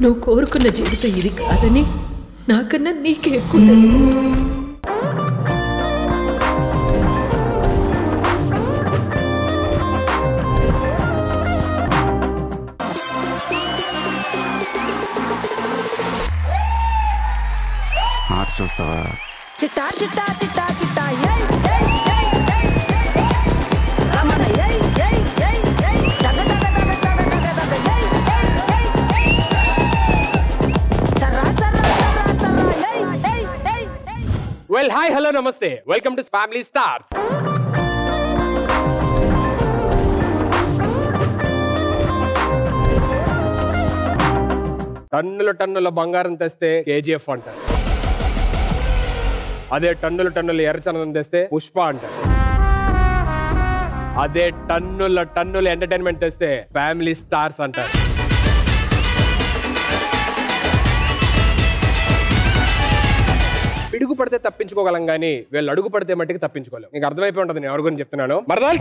నువ్వు కోరుకున్న జీవితం ఇది కాదని నాకన్నా నీకే ఎక్కువ తెలుసు. ఆర్ట్స్ చూస్తావా? చిట్టా చిట్టా చిట్టా చిట్టా Well, hi, hello, namaste. Welcome to Family Stars. టన్నుల బంగారం తెస్తే KGF అంటారు. అదే టన్నుల ఎర్రచందనం తెస్తే పుష్ప అంటారు. అదే టన్నుల ఎంటర్టైన్మెంట్ తెస్తే ఫ్యామిలీ స్టార్స్ అంటారు. పిడుగు పడితే తప్పించుకోగలం కానీ వీళ్ళు అడుగు పడితే మట్టికి తప్పించుకోలేం. మీకు అర్థమైపోయి ఉంటుంది నేను ఎవరి గురించి చెప్తున్నాను. మరదల్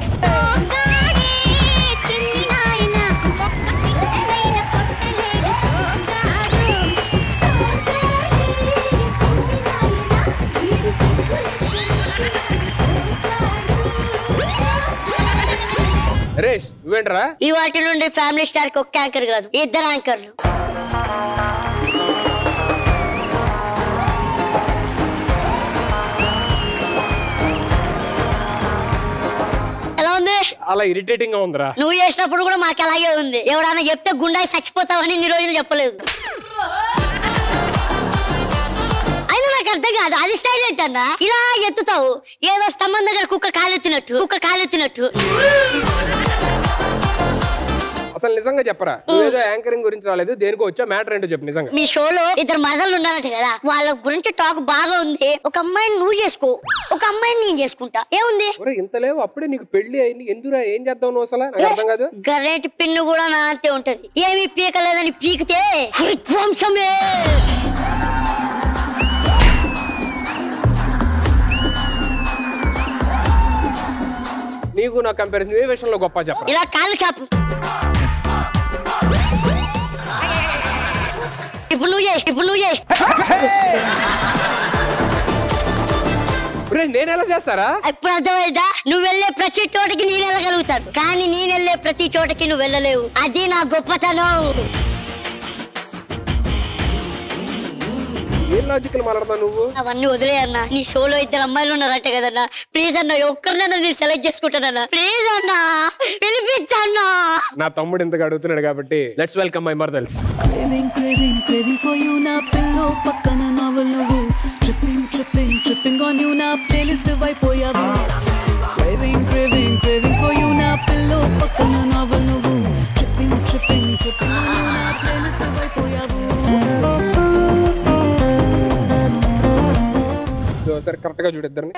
నరేష్ నువ్వేంట్రా? ఈ వాటి నుండి ఫ్యామిలీ స్టార్ కి ఒక్క యాంకర్ కాదు, ఇద్దరు యాంకర్లు. అలా ఇరిటేటింగ్ గా ఉందిరా. నువ్వు చేసినప్పుడు కూడా మాకు అలాగే ఉంది. ఎవరైనా చెప్తే గుండాయి చచ్చిపోతావని ఇన్ని రోజులు చెప్పలేదు. అయినా నాకు అర్థం కాదు, అది స్టైల్ ఏంటన్నా? ఇలా ఎత్తుతావు, ఏదో స్తంభం దగ్గర కుక్క కాలెత్తినట్టు. అసలు నిజంగా చెప్పరా, నువ్వేదో యాంకరింగ్ గురించి రాలేదు, దేనికో వచ్చా? మ్యాటర్ ఏంటో చెప్పు నిజంగా. మీ షోలో ఇద్దరు మరదలు ఉండాలంట కదా, వాళ్ళ గురించి టాక్ బాగా ఉంది. ఒక అమ్మాయిని నువ్వు చేసుకో, ఒక అమ్మాయిని నేను చేసుకుంటా, ఏముంది? ఇంత లేవు, అప్పుడే నీకు పెళ్లి అయింది, ఎందురా ఏం చేద్దాం నువ్వు? అసలు నాకు అర్థం కాదు. గరేటి పిన్ను కూడా నా అంతే ఉంటది, ఏమి పీకలేదని పీకితే విధ్వంసమే. నీకు నా కంపారిజన్ ఏ విషయంలో గొప్ప చెప్ప? ఇలా కాళ్ళు చాపు. ఇప్పుడు నువ్వు చేయి. నేను ఎలా చేస్తారా? ఇప్పుడు అర్థమైందా? నువ్వు వెళ్ళే ప్రతి చోటకి నేను వెళ్ళగలుగుతాను, కానీ నేను వెళ్ళే ప్రతి చోటకి నువ్వు వెళ్ళలేవు. అది నా గొప్పతనం. ఏం లాజికల్ మాట్లాడతా నువ్వు? అవన్నీ వదిలే అన్నా. నీ షోలో ఇద్దరు అమ్మాయిలు ఉన్నారంటే కదన్నా, ప్లీజ్ అన్న ఒక్కరినన్నా నేను సెలెక్ట్ చేసుకుంటానన్నా, ప్లీజ్ అన్నా, పిలిపించన్నా. నా తమ్ముడు ఇంతగా అడుగుతున్నాడు కాబట్టి లెట్స్ వెల్కమ్ మై మరదల్స్. Craving for you na pillow పక్కన novel నువ్వు tripping on you na playlist వైపోయావు. Craving for you na pillow పక్కన novel నువ్వు tripping on you na playlist వైపోయావు. సరే కరెక్ట్ గా చూడిద్దరిని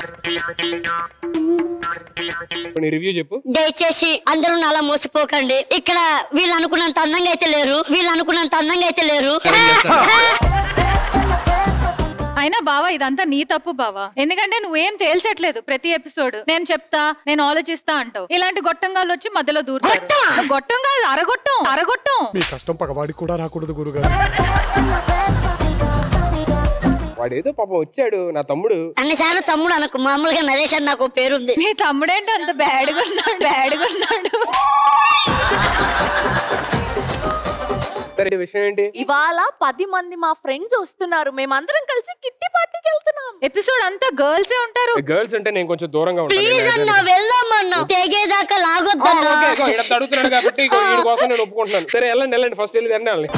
రివ్యూ చెప్పు. దయచేసి అందరూ అలా మోసపోకండి. ఇక్కడ వీళ్ళు అనుకున్నంత అందంగా అయితే లేరు. అయినా బావా ఇదంతా నీ తప్పు బావా, ఎందుకంటే నువ్వేం తేల్చట్లేదు. ప్రతి ఎపిసోడ్ నేను చెప్తా, నేను ఆలోచిస్తా అంటావు. ఇలాంటి గొట్టంగాళ్ళు వచ్చి మధ్యలో దూరుతారు. గొట్టంగా అరగొట్టం. మీ కష్టం పగవాడికి కూడా రాకూడదు గురుగారు. వాడేదో పాపం వచ్చాడు నా తమ్ముడు. అన్నిసార్లు తమ్ముడు అనకు, మామూలుగా నరేష్ అని నాకు పేరుంది. మీ తమ్ముడేంటి అంత బ్యాడ్గా ఉన్నాడు? సరే విషయం ఏంటి? ఇవాళ 10 మంది మా ఫ్రెండ్స్ వస్తున్నారు, మేమందరం కలిసి కిట్టి పార్టీకి వెళ్తున్నాం. ఎపిసోడ్ అంతా గర్ల్సే ఉంటారు. గర్ల్స్ అంటే నేను కొంచెం దూరంగా ఉంటాను. ప్లీజ్ అన్న వెళ్దామన్నా, తెగేదాకా లాగొద్దన్నా. అడుగుతున్నాడు కాబట్టి వీడి కోసం నేను ఒప్పుకుంటున్నాను. సరే వెళ్ళండి, ఫస్ట్ వెళ్ళి తినాలి.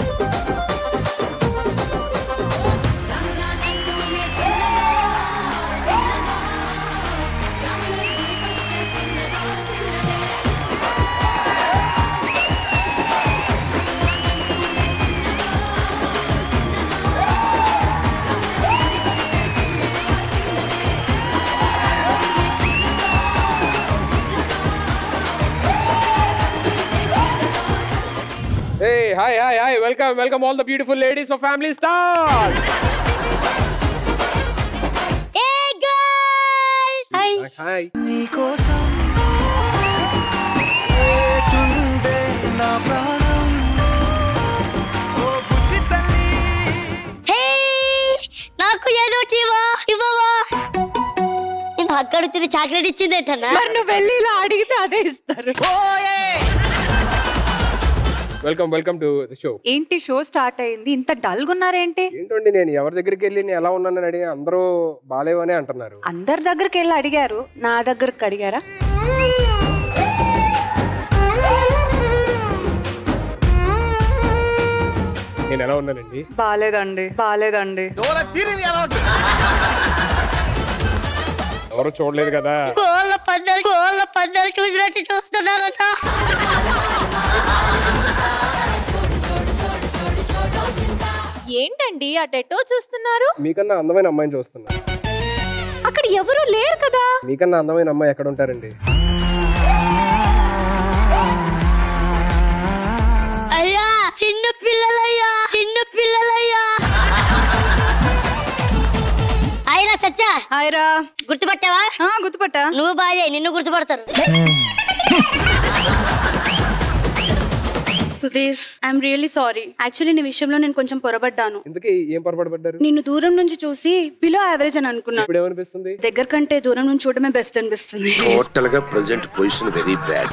Hey, hi. Welcome all the beautiful ladies of Family Stars. Hey girls. Hi. నీకోసం చుండే నా ప్రాణం ఓ బుచ్చితే అక్కడ వచ్చింది చాక్లెట్ ఇచ్చింది ఏంటన్నా? మరి నువ్వు వెళ్ళి ఇలా అడిగితే అదే ఇస్తారు. Welcome to the show. ఏంటి షో స్టార్ట్ అయింది, ఇంత డల్ గా ఉన్నారేంటి? ఏంటండి నేను ఎవరి దగ్గరికి వెళ్ళి నేను ఎలా ఉన్నానని అడిగి అందరూ బాలేవనే అంటున్నారు. అందరి దగ్గరికి వెళ్ళి అడిగారు, నా దగ్గరకు అడిగారా? నేను ఎలా ఉన్నానండి? బాలేదండి. ఎవరు చూడలేదు కదా. కోళ్ళ పందాలు చూసినట్టు చూస్తున్నారట. ఏంటండి అటెటో చూస్తున్నారు? మీకన్నా అందమైన అమ్మాయిని చూస్తున్నా. అక్కడ ఎవరు లేరు కదా. మీకన్నా అందమైన అమ్మాయి ఎక్కడ ఉంటారండి? అయ్యా చిన్న పిల్లలయ్యా. అయినా సచ్చా హాయ్రా. గుర్తుపట్టావా? గుర్తుపట్టా. నువ్వు బాయ్, నిన్ను గుర్తుపడతారు. Sudheer, I'm really sorry. Actually నీ విషయంలో నేను కొంచెం పొరబడ్డాను. ఇంతకీ ఏం పొరపాటు పడ్డారు? నిన్ను దూరం నుంచి చూసి బిలో యావరేజ్ అని అనుకున్నా. ఇప్పుడు ఏమనిపిస్తుంది? దగ్గర కంటే దూరం నుంచి చూడడమే బెస్ట్ అనిపిస్తుంది. టోటల్ గా present position very bad.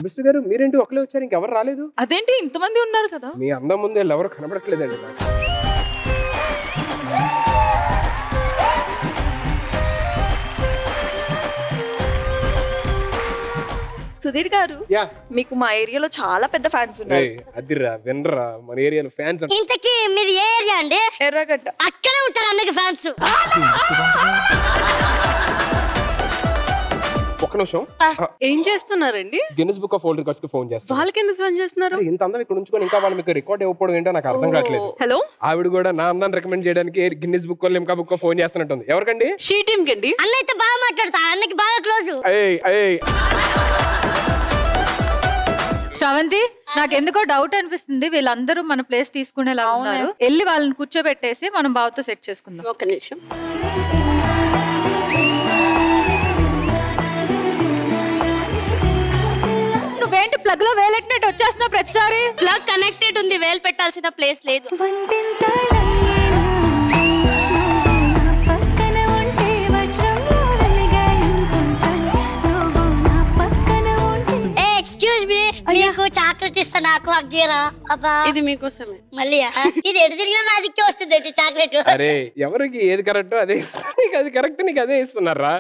Mister గారు మీరేంటి ఒకలే వచ్చారు, ఇంకెవరు రాలేదు? అదేంటి ఇంతమంది ఉన్నారు కదా? మీ అందం ముందు ఎవరు కనబడట్లేదండి నాకు. సుధీర్ గారు, యా మీకు మా ఏరియాలో చాలా పెద్ద ఫ్యాన్స్ ఉన్నారు. అదిరా వినరా, మన ఏరియాలో ఫ్యాన్స్. ఇంతకీ మీది ఏ ఏరియా అండి? ఎర్రగడ్డ. అక్కడే ఉంటారు అన్నకి ఫ్యాన్స్. ఒక్క నిమిషం. ఏం చేస్తున్నారండి? Guinness book of world records కి ఫోన్ చేస్తాను. వాళ్ళకి ఎందుకు ఫోన్ చేస్తున్నారు? ఇంత అందం ఇక్కడ ఉంచుకొని ఇంకా వాళ్ళు మీకు రికార్డ్ ఇవ్వకపోవడం ఏంటో నాకు అర్థం కావట్లేదు. హలో, ఆవిడ కూడా నా అందాన్ని రికమెండ్ చేయడానికి Guinness book Limca book phone చేస్తున్నట్టుంది. ఎవరికండి? షీ టీమ్ కండి. అన్న అయితే బాగా మాట్లాడతా, అన్నకి బాగా క్లోజ్. శ్రవంతి, నాకు ఎందుకో డౌట్ అనిపిస్తుంది, వీళ్ళందరూ మన ప్లేస్ తీసుకునేలా ఉన్నారు. వెళ్ళి వాళ్ళని కూర్చోబెట్టేసి మనం బావతో సెట్ చేసుకుందాం. ఒక నిమిషం. నువ్వేంటి ప్లగ్ లో వేలెట్టినట్టు వచ్చేస్తున్నావు ప్రతిసారి? ప్లగ్ కనెక్టెడ్ ఉంది, వేలు పెట్టాల్సిన ప్లేస్ లేదు. ఎక్స్క్యూజ్ మీ, మీకు చాక్లెట్ ఇస్తా, నాకు అగ్గేరా. అబ్బా ఇది మీకోసమే. మళ్ళీ ఇది ఎటు తిరిగినా నా దిక్కే వస్తుంది ఏంటి చాక్లెట్. అరే ఎవరికి ఏది కరెక్ట్ అదే నీకు, అది కరెక్ట్ నీకు అదే ఇస్తున్నారా?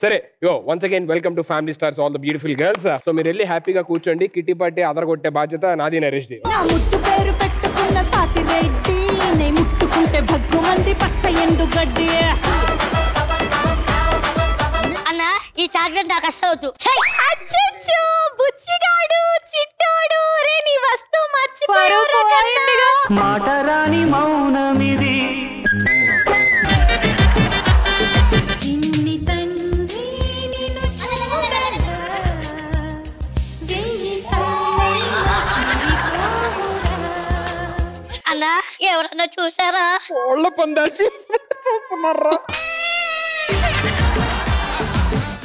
సరే యో once again welcome to family stars all the beautiful girls. So మీరు వెళ్ళి హ్యాపీగా కూర్చోండి, కిట్టి పార్టీ అదరగొట్టే బాధ్యత నాది, నరేష్ ది. ముట్టు పేరు పెట్టుకున్న సాతి రెడ్డి, నే ముట్టుకుంటే భగ్గుమంది పచ్చ ఎండు గడ్డి. అన్న ఈ చాక్లెట్ నాకు అస్సలు అచ్చచ్చో బుచ్చిగాడు చిట్టోడు రే, నీ వస్తువు మర్చిపోయావు. మాట రాని మౌనమిది. అన్న ఎవరన్నా చూసారా? కోళ్ళ పందాలు చూస్తున్నారా?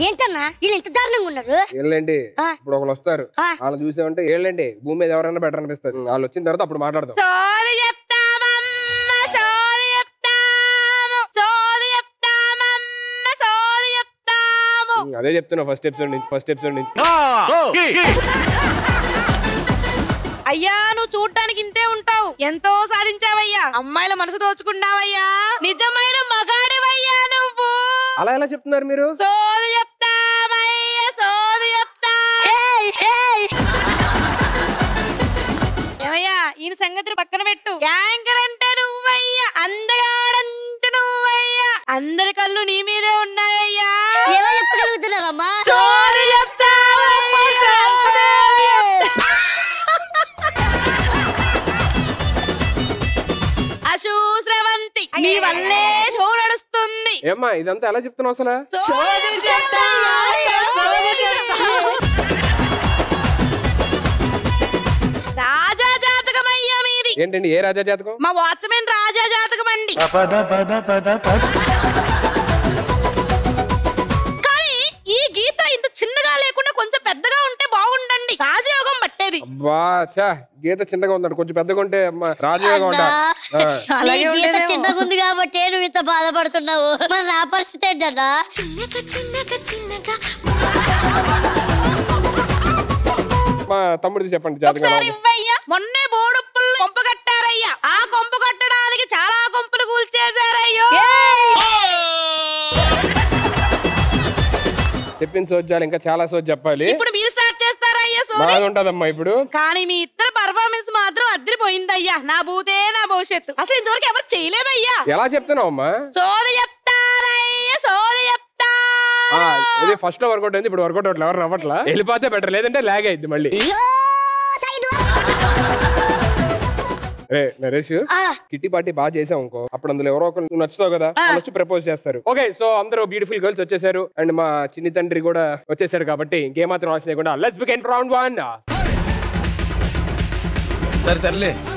ఏంటన్నా వీళ్ళు ఇంత దారుణంగా ఉన్నారు? వెళ్ళండి, ఇప్పుడు ఒకళ్ళు వస్తారు, వాళ్ళు చూసామంటే వెళ్ళండి, భూమి మీద ఎవరైనా బెటర్ అనిపిస్తుంది. వాళ్ళు వచ్చిన తర్వాత అప్పుడు మాట్లాడదాం. సోది చెప్తామమ్మ, సోది చెప్తాము, సోది చెప్తామమ్మ, సోది చెప్తాము. అదే చెప్తున్నా ఫస్ట్ ఎపిసోడ్ నుంచి. అయ్యా నువ్వు చూడటానికి ఇంతే ఉంటావు, ఎంతో సాధించావయ్యా, అమ్మాయిల మనసు దోచుకున్నావయ్యా, నిజమైన మగాడివయ్యా నువ్వు. అలా ఎలా చెప్తున్నారు మీరు? సోది చెప్తామయ్యా, సోది చెప్తా. ఏమయ్యా ఈయన సంగతి పక్కన పెట్టు, యాంకర్ అంటే నువ్వయ్యా, అందగాడంటే నువ్వయ్యా, అందరి కళ్ళు నీ మీదే ఉన్నాయ్యా. ఎలా చెప్పగలుగుతున్నారమ్మా? సోది చెప్తావయ్యా. అశూశ్రవంతి మీ వల్లే షో నడుస్తుంది. ఏమ్మా ఇదంతా ఎలా చెప్తున్నావు అసలు? రాజా జాతకం అయ్యా మీది. ఏంటండి ఏ రాజా జాతకం? మా వాచ్మెన్ రాజా జాతకం అండి. కానీ ఈ గీత ఇంత చిన్నగా లేకుండా కొంచెం పెద్దగా ఉంటే బాగుండండి, రాజయోగం పట్టేది. అబ్బా చా గీత చిన్నగా ఉందండి, కొంచెం పెద్దగా ఉంటే రాజుగా ఉంటా. గీత చిన్నగా ఉంది కాబట్టి నువ్వు ఇంత బాధపడుతున్నావు, మరి నా పరిస్థితి ఏంటన్నా? మా తమ్ముడిది చెప్పండి. మొన్నే బోడుప్పులు కొంప కట్టారయ్యా, ఆ కొంప కట్టడానికి చాలా కొంపలు కూల్చేశారయ్యో. చెప్పిన సోద్యాలు ఇంకా చాలా సోజ్ చెప్పాలి. ఇప్పుడు మీరు స్టార్ట్ చేస్తారయ్యా సోది. ఉంటదమ్మా ఇప్పుడు. కానీ మీ ఇద్దరు పర్ఫార్మెన్స్ మాత్రం అద్దరిపోయిందయ్యా. నా భూతే నా భవిష్యత్తు. అసలు ఇంతవరకు ఎవరు చేయలేదయ్యా. ఎలా చెప్తున్నావు అమ్మా? సోది చెప్తారయ్యా, సోది చెప్తా. ఇది ఫస్ట్ లో వర్కౌట్ అయింది, ఇప్పుడు వర్కౌట్ అవట్లేదు. ఎవరు నవ్వట్లా? వెళ్ళిపోతే బెటర్, లేదంటే లాగ్ అయింది మళ్ళీ. నరేష్ కిట్టి పార్టీ బాగా చేసాం అనుకో, అప్పుడు అందులో ఎవరో ఒకరు నచ్చుతావు కదా, వచ్చి ప్రపోజ్ చేస్తారు. ఓకే, సో అందరూ బ్యూటిఫుల్ గర్ల్స్ వచ్చేసారు అండ్ మా చిన్ని తండ్రి కూడా వచ్చేసారు కాబట్టి ఇంకేమాత్రం ఆశ లేకుండా లెట్స్ బిగిన్ రౌండ్ 1.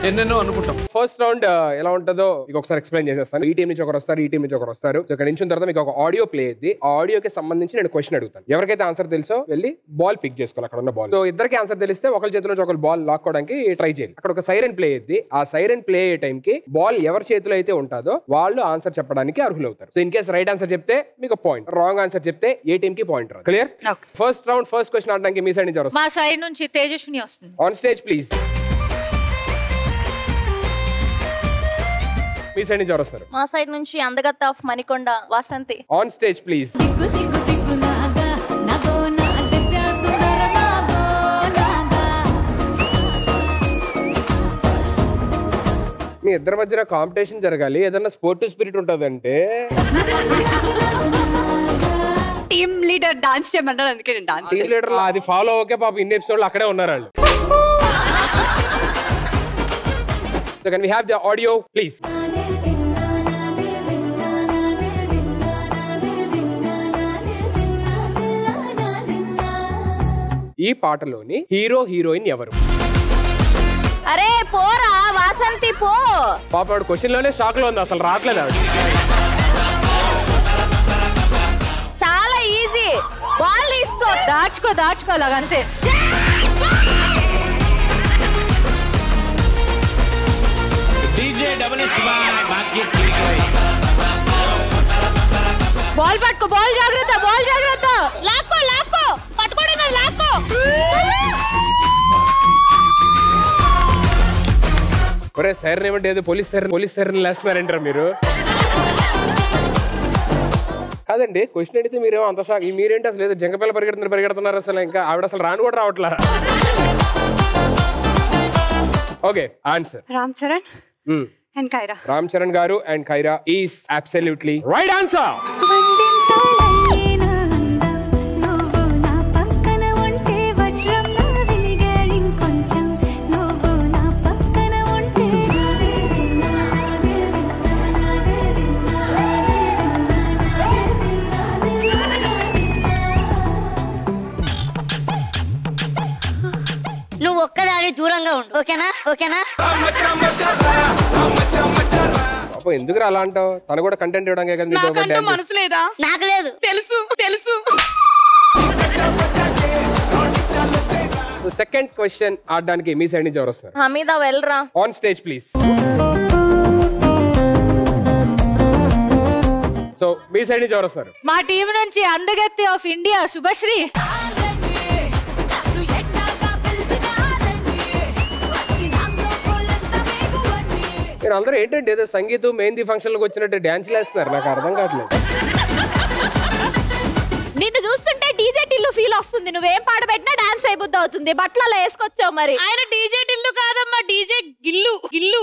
ఎన్నెన్నో అనుకుంటాం. ఫస్ట్ రౌండ్ ఎలా ఉంటుందో మీకు ఒకసారి ఎక్స్ప్లెయిన్ చేసేస్తాను. ఈ టీం నుంచి ఒకరు వస్తారు, ఈ టీం నుంచి ఒకరు వస్తారు. సో ఇక్కడ నుంచి తర్వాత మీకు ఒక ఆడియో ప్లే అయ్యింది. ఆ ఆడియోకి సంబంధించి నేను క్వశ్చన్ అడుగుతాను. ఎవరికైతే ఆన్సర్ తెలుసో వెళ్ళి బాల్ పిక్ చేసుకోవాలి, అక్కడ ఉన్న బాల్. సో ఇద్దరికి ఆన్సర్ తెలిస్తే ఒకరి చేతిలో నుంచి ఒకరు బాల్ లాక్కోవడానికి ట్రై చేయాలి. అక్కడ ఒక సైరన్ ప్లే అయ్యింది. ఆ సైరన్ ప్లే అయ్యే టైంకి బాల్ ఎవరి చేతిలో అయితే ఉంటుందో వాళ్ళు ఆన్సర్ చెప్పడానికి అర్హులవుతారు. So in case right answer చెప్తే మీకు పాయింట్, రాంగ్ ఆన్సర్ చెప్తే ఏ టీం కి పాయింట్ రాదు. Clear? First round first question ఆడడానికి మీ సైడ్ నుంచి మా సైడ్ నుంచి తేజస్విని వస్తుంది. On stage please. మీ సైడ్ నుంచి ఎవరు వస్తారు? మా సైడ్ నుంచి అందగత్త of Manikonda Vasanthi. On stage please. మీ ఇద్దరి మధ్యన కాంపిటీషన్ జరగాలి, ఏదన్నా స్పోర్టివ్ స్పిరిట్ ఉంటదంటే. టీమ్ లీడర్ డాన్స్ చేయమన్నారు, అందుకే నేను డాన్స్. టీమ్ లీడర్ అది ఫాలో ఓకే పాప, ఇన్ని ఎపిసోడ్లు అక్కడే ఉన్నారు వాళ్ళు. So can we have the audio please? ఈ పాటలోని హీరో హీరోయిన్ ఎవరు? అరే పోరా వాసంతి పో. పాప ఆవిడ క్వశ్చన్ లోనే షాక్ లో ఉంది, అసలు రావట్లేదు ఆవిడ. చాలా ఈజీ, బాల్ తీసుకో, దాచుకో దాచుకో అలాగంతే. బాల్ పట్టుకో, బాల్ జాగ్రత్త, బాల్ జాగ్రత్త. లాక్కో లాక్కో, పట్టుకోవడం కాదు లాక్కో. ఒరే సైరన్ ఏమంటే ఏదో పోలీస్ సైరన్ లేస్తున్నారంటారా మీరు? కాదండి, క్వశ్చన్ అడిగితే మీరేమో అంత షాక్. మీరేంటి అసలు ఏదో జంగపిల్ల పరిగెడుతున్నారు అసలు. ఇంకా ఆవిడ అసలు రాను కూడా రావట్లా. Okay, answer Ram Charan and Kiara. Ram Charan garu and Kiara is absolutely right answer. నువ్వు ఒక్కదాని దూరంగా ఉండు, ఓకేనా? ఓకేనా? ఎందుకు అలా అంటావు? తను కూడా కంటెంట్ ఇవ్వడానికి కదా. నాకంటూ మనసు లేదా? నాకు లేదు. తెలుసు తెలుసు. సెకండ్ క్వశ్చన్ ఆడడానికి మీ సైడ్ నుంచి ఎవరు వస్తారు? హమీదా వెల్రా. On stage please. సో మీ సైడ్ నుంచి ఎవరు వస్తారు? మా టీం నుంచి అందగత్తి ఆఫ్ ఇండియా శుభశ్రీ. మీరు అందరూ ఏంటంటే ఏదో సంగీతం మెహందీ ఫంక్షన్లకు వచ్చినట్టు డాన్స్ వేస్తున్నారు, నాకు అర్థం కావట్లేదు. నిన్ను చూస్తుంటే డీజే టిల్లు ఫీల్ వస్తుంది. నువ్వేం పాట పెట్టినా డాన్స్ అయిపోద్ది అవుతుంది. బట్టలు వేసుకొచ్చావు మరి. ఆయన డీజే టిల్లు కాదమ్మా, డీజే గిల్లు గిల్లు.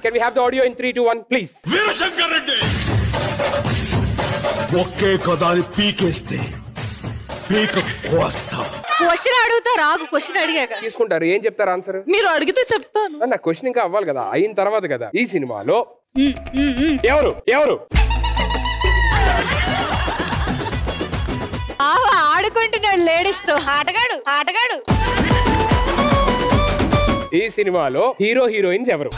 Can we have the audio in 3, 2, 1 please? Veerashankar Reddy ఒకే కదాని పీకేస్తే పీక కోస్తా. క్వశ్చన్ అడుగుతా రాగు, క్వశ్చన్ అడిగాక తీసుకుంటారు. ఏం చెప్తారు ఆన్సర్? మీరు అడిగితే చెప్తాను. నా క్వశ్చన్ ఇంకా అవ్వాలి కదా, అయిన తర్వాత కదా. ఈ సినిమాలో ఎవరు ఎవరు ఆడుకుంటున్నాడు లేడీస్ తో? ఆటగాడు ఆటగాడు. ఈ సినిమాలో హీరో హీరోయిన్స్ ఎవరు?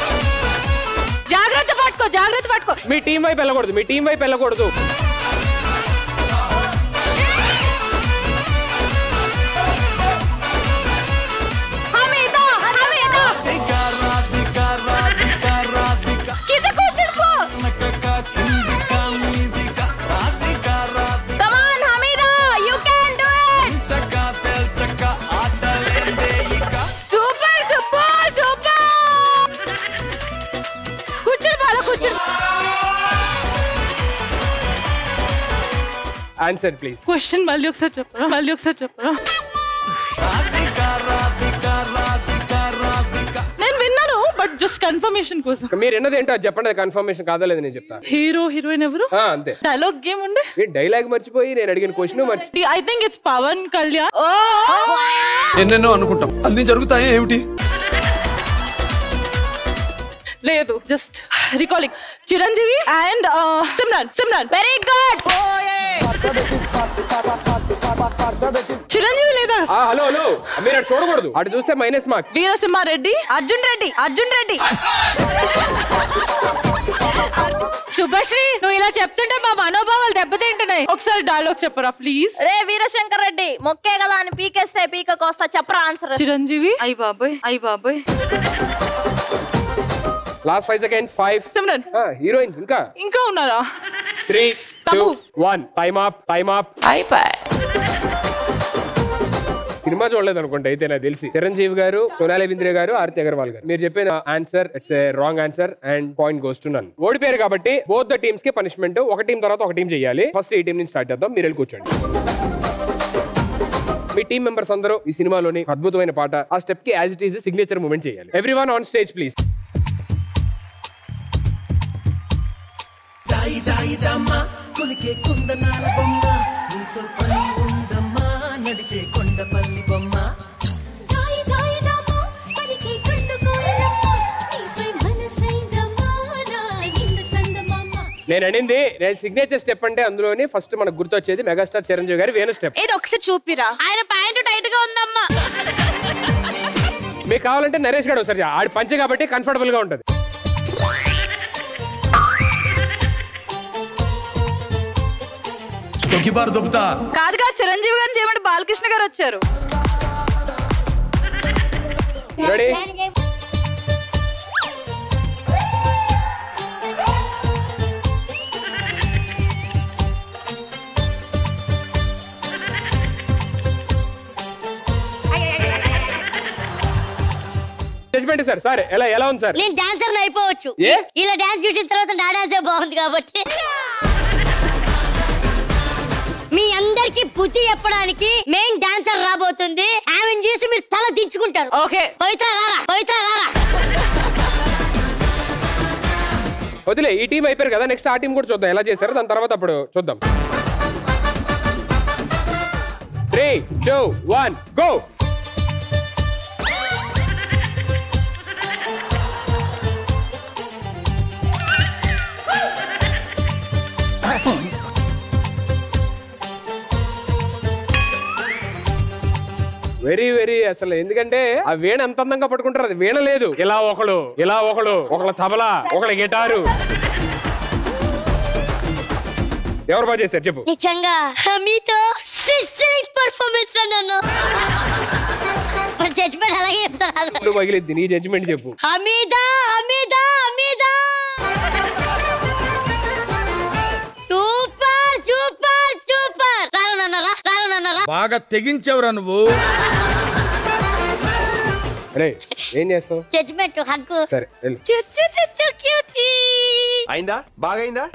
జాగ్రత్త పట్టుకో, జాగ్రత్త పట్టుకో. మీ టీం వైపు వెళ్ళకూడదు, మీ టీం వైపు వెళ్ళకూడదు. Answer please. క్వశ్చన్ మళ్ళీ ఒకసారి చెప్పరా. నేను విన్నాను బట్ జస్ట్ కన్ఫర్మేషన్ కోసం. మీరు ఎన్నది ఏంటో అది చెప్పండి, కన్ఫర్మేషన్ కాదా లేదు నేను చెప్తా. హీరో హీరోయిన్ ఎవరు? అంతే. డైలాగ్ గేమ్ ఉండే. డైలాగ్ మర్చిపోయి నేను అడిగిన క్వశ్చన్ మర్చి. I think it's Pawan Kalyan. ఎన్నెన్నో అనుకుంటాం, అన్ని జరుగుతాయి ఏమిటి? లేదు, just recalling. Chiranjeevi and Simran. Very good. Chiranjeevi లేదా? హలో మీరు అటు చూడకూడదు, అటు చూస్తే మైనస్ మార్క్స్. వీరసింహారెడ్డి. అర్జున్ రెడ్డి. శుభశ్రీ, నువ్వు ఇలా చెప్తుంటే మా మనోభావాలు దెబ్బతింటున్నాయి. ఒకసారి డైలాగ్ చెప్పరా ప్లీజ్. రే వీరశంకర్ రెడ్డి, మొక్కే కదా అని పీకేస్తే పీకకొస్తా, చెప్పరా ఆన్సర్. చిరంజీవి. అయ్య బాబోయ్. Last 5 seconds. 5. సిమ్రన్. హీరోయిన్స్ ఇంకా ఉన్నారా? 3, 2, 1. Time up. సినిమా చూడలేదు అనుకుంటా అయితే నాకు తెలిసి. చిరంజీవి గారు, సోనాలి బింద్రే గారు, ఆర్తి అగర్వాల్ గారు. మీరు చెప్పిన answer it's a wrong answer and point goes to none. ఓడిపోయారు కాబట్టి బోత్ ద టీమ్స్ కి పనిష్మెంట్. ఒక టీం తర్వాత ఒక టీం చేయాలి. ఫస్ట్ ఈ టీం నుంచి స్టార్ట్ చేద్దాం. మీరు వెళ్ళి కూర్చోండి. మీ టీం మెంబర్స్ అందరూ ఈ సినిమాలోని అద్భుతమైన పాట ఆ స్టెప్ కి as it is signature movement చేయాలి. Everyone on stage please. నేను అనింది సిగ్నేచర్ స్టెప్ అంటే అందులోని ఫస్ట్ మనకు గుర్తొచ్చేది మెగాస్టార్ చిరంజీవి గారి వేణు స్టెప్. ఇది ఒకసారి చూపిరా, ఆయన ప్యాంటు టైట్ గా ఉందమ్మా. మీకు కావాలంటే నరేష్ గారు ఒకసారి, ఆడి పంచే కాబట్టి కంఫర్టబుల్ గా ఉంటది. కాదుగా చిరంజీవి గారిని చేయమంటే బాలకృష్ణ గారు వచ్చారు. రెడీ? జడ్జ్మెంట్ సార్ ఎలా ఉంది సార్? నేను డాన్సర్ అయిపోవచ్చు. ఇలా డాన్స్ చూసిన తర్వాత నా డాన్సే బాగుంది కాబట్టి. మీ అందరికి బుద్ధి చెప్పడానికి మెయిన్ డాన్సర్ రాబోతుంది. ఆమెను చూసి మీరు తల దించుకుంటారు. ఓకే, పవిత్ర రారా. వదిలే, ఈ టీం అయిపోయారు కదా, నెక్స్ట్ ఆ టీం కూడా చూద్దాం ఎలా చేశారు. దాని తర్వాత అప్పుడు చూద్దాం. 3, 2, 1 గో. వెరీ అసలు ఎందుకంటే ఆ వీణ ఎంత అందంగా పట్టుకుంటారు. అది వీణ లేదు, ఇలా ఒకళ్ళు తబలా, ఒకళ్ళు గిటారు. ఎవరు బాగా చేశారు చెప్పు. నిజంగా మీతో పర్ఫార్మెన్స్ అన్నాను. జడ్జ్మెంట్ అలాగే చెప్తాను. పగిలిద్ది నీ జడ్జ్మెంట్ చెప్పు. హమీదా సూపర్. బాగా తెగించవరా నువ్వు. అరే ఏం చేస్తావు? జడ్జ్మెంట్ హక్కు. సరే అయిందా? బాగైందా?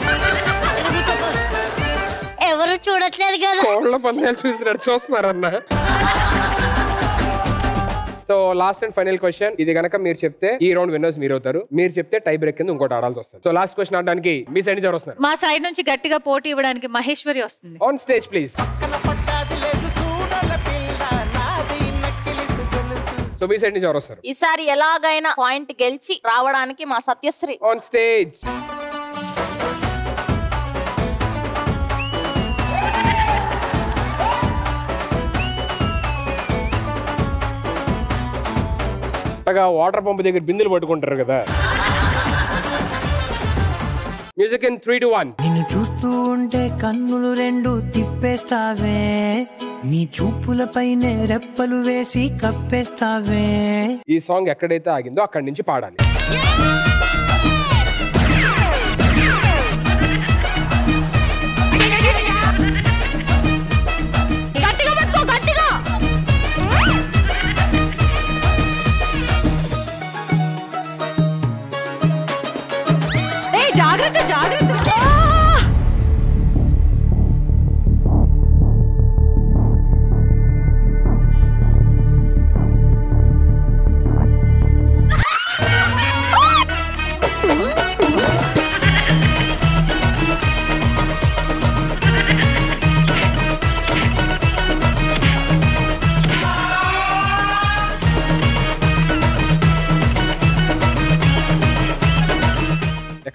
ఎవరు చూడట్లేదు కదా. కోళ్ళ పందాలు చూస్తున్నారన్న. So last and final question. ఇది గనక మీరు చెప్తే ఈ రౌండ్ విన్నర్స్ మీరు అవుతారు. మీరు చెప్తే టై బ్రేక్ కింద ఇంకోటి ఆడాల్సి వస్తుంది. సో లాస్ట్ క్వశ్చన్ ఆడడానికి మీ సైడ్ నుంచి ఎవరు వస్తున్నారు? మా సైడ్ నుంచి గట్టిగా పోటీ ఇవ్వడానికి మహేశ్వరి వస్తుంది. On stage please. సో మీ సైడ్ నుంచి ఎవరు వస్తారు? ఈసారి ఎలాగైనా పాయింట్ గెలిచి రావడానికి మా Satyasri on stage. Water pump దగ్గర బిందెలు పట్టుకుంటారు కదా. Music in 3, 2, 1. నిన్ను చూస్తూ ఉంటే కన్నులు రెండు తిప్పేస్తావే, నీ చూపులపైనే రెప్పలు వేసి కప్పేస్తావే. ఈ సాంగ్ ఎక్కడైతే ఆగిందో అక్కడి నుంచి పాడాలి.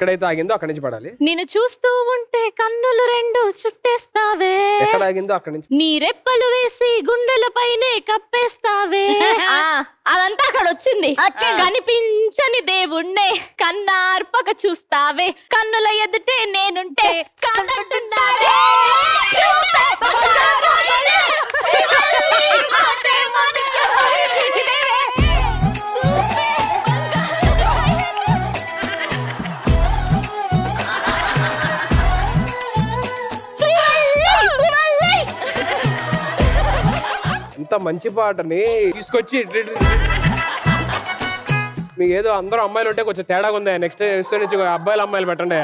ఎక్కడైతే ఆగిందో అక్కడి నుంచి పడాలి. నిన్ను చూస్తూ ఉంటే కన్నులు రెండు చుట్టేస్తావే. ఎక్కడ ఆగిందో అక్కడి నుంచి. నీ రెప్పలు వేసి గుండెల పైనే కప్పేస్తావే. అదంతా అక్కడ వచ్చింది. కనిపించని దేవుణ్ణే కన్నార్పక చూస్తావే. కన్నుల ఎదుటే నేనుంటే కన్నుంటున్నారే. ఇంత మంచి పాటని తీసుకొచ్చి మీకు ఏదో అందరూ అమ్మాయిలు ఉంటే కొంచెం తేడాగా ఉంది. నెక్స్ట్ ఎపిసోడ్ నుంచి అబ్బాయిలు అమ్మాయిలు పెట్టండి.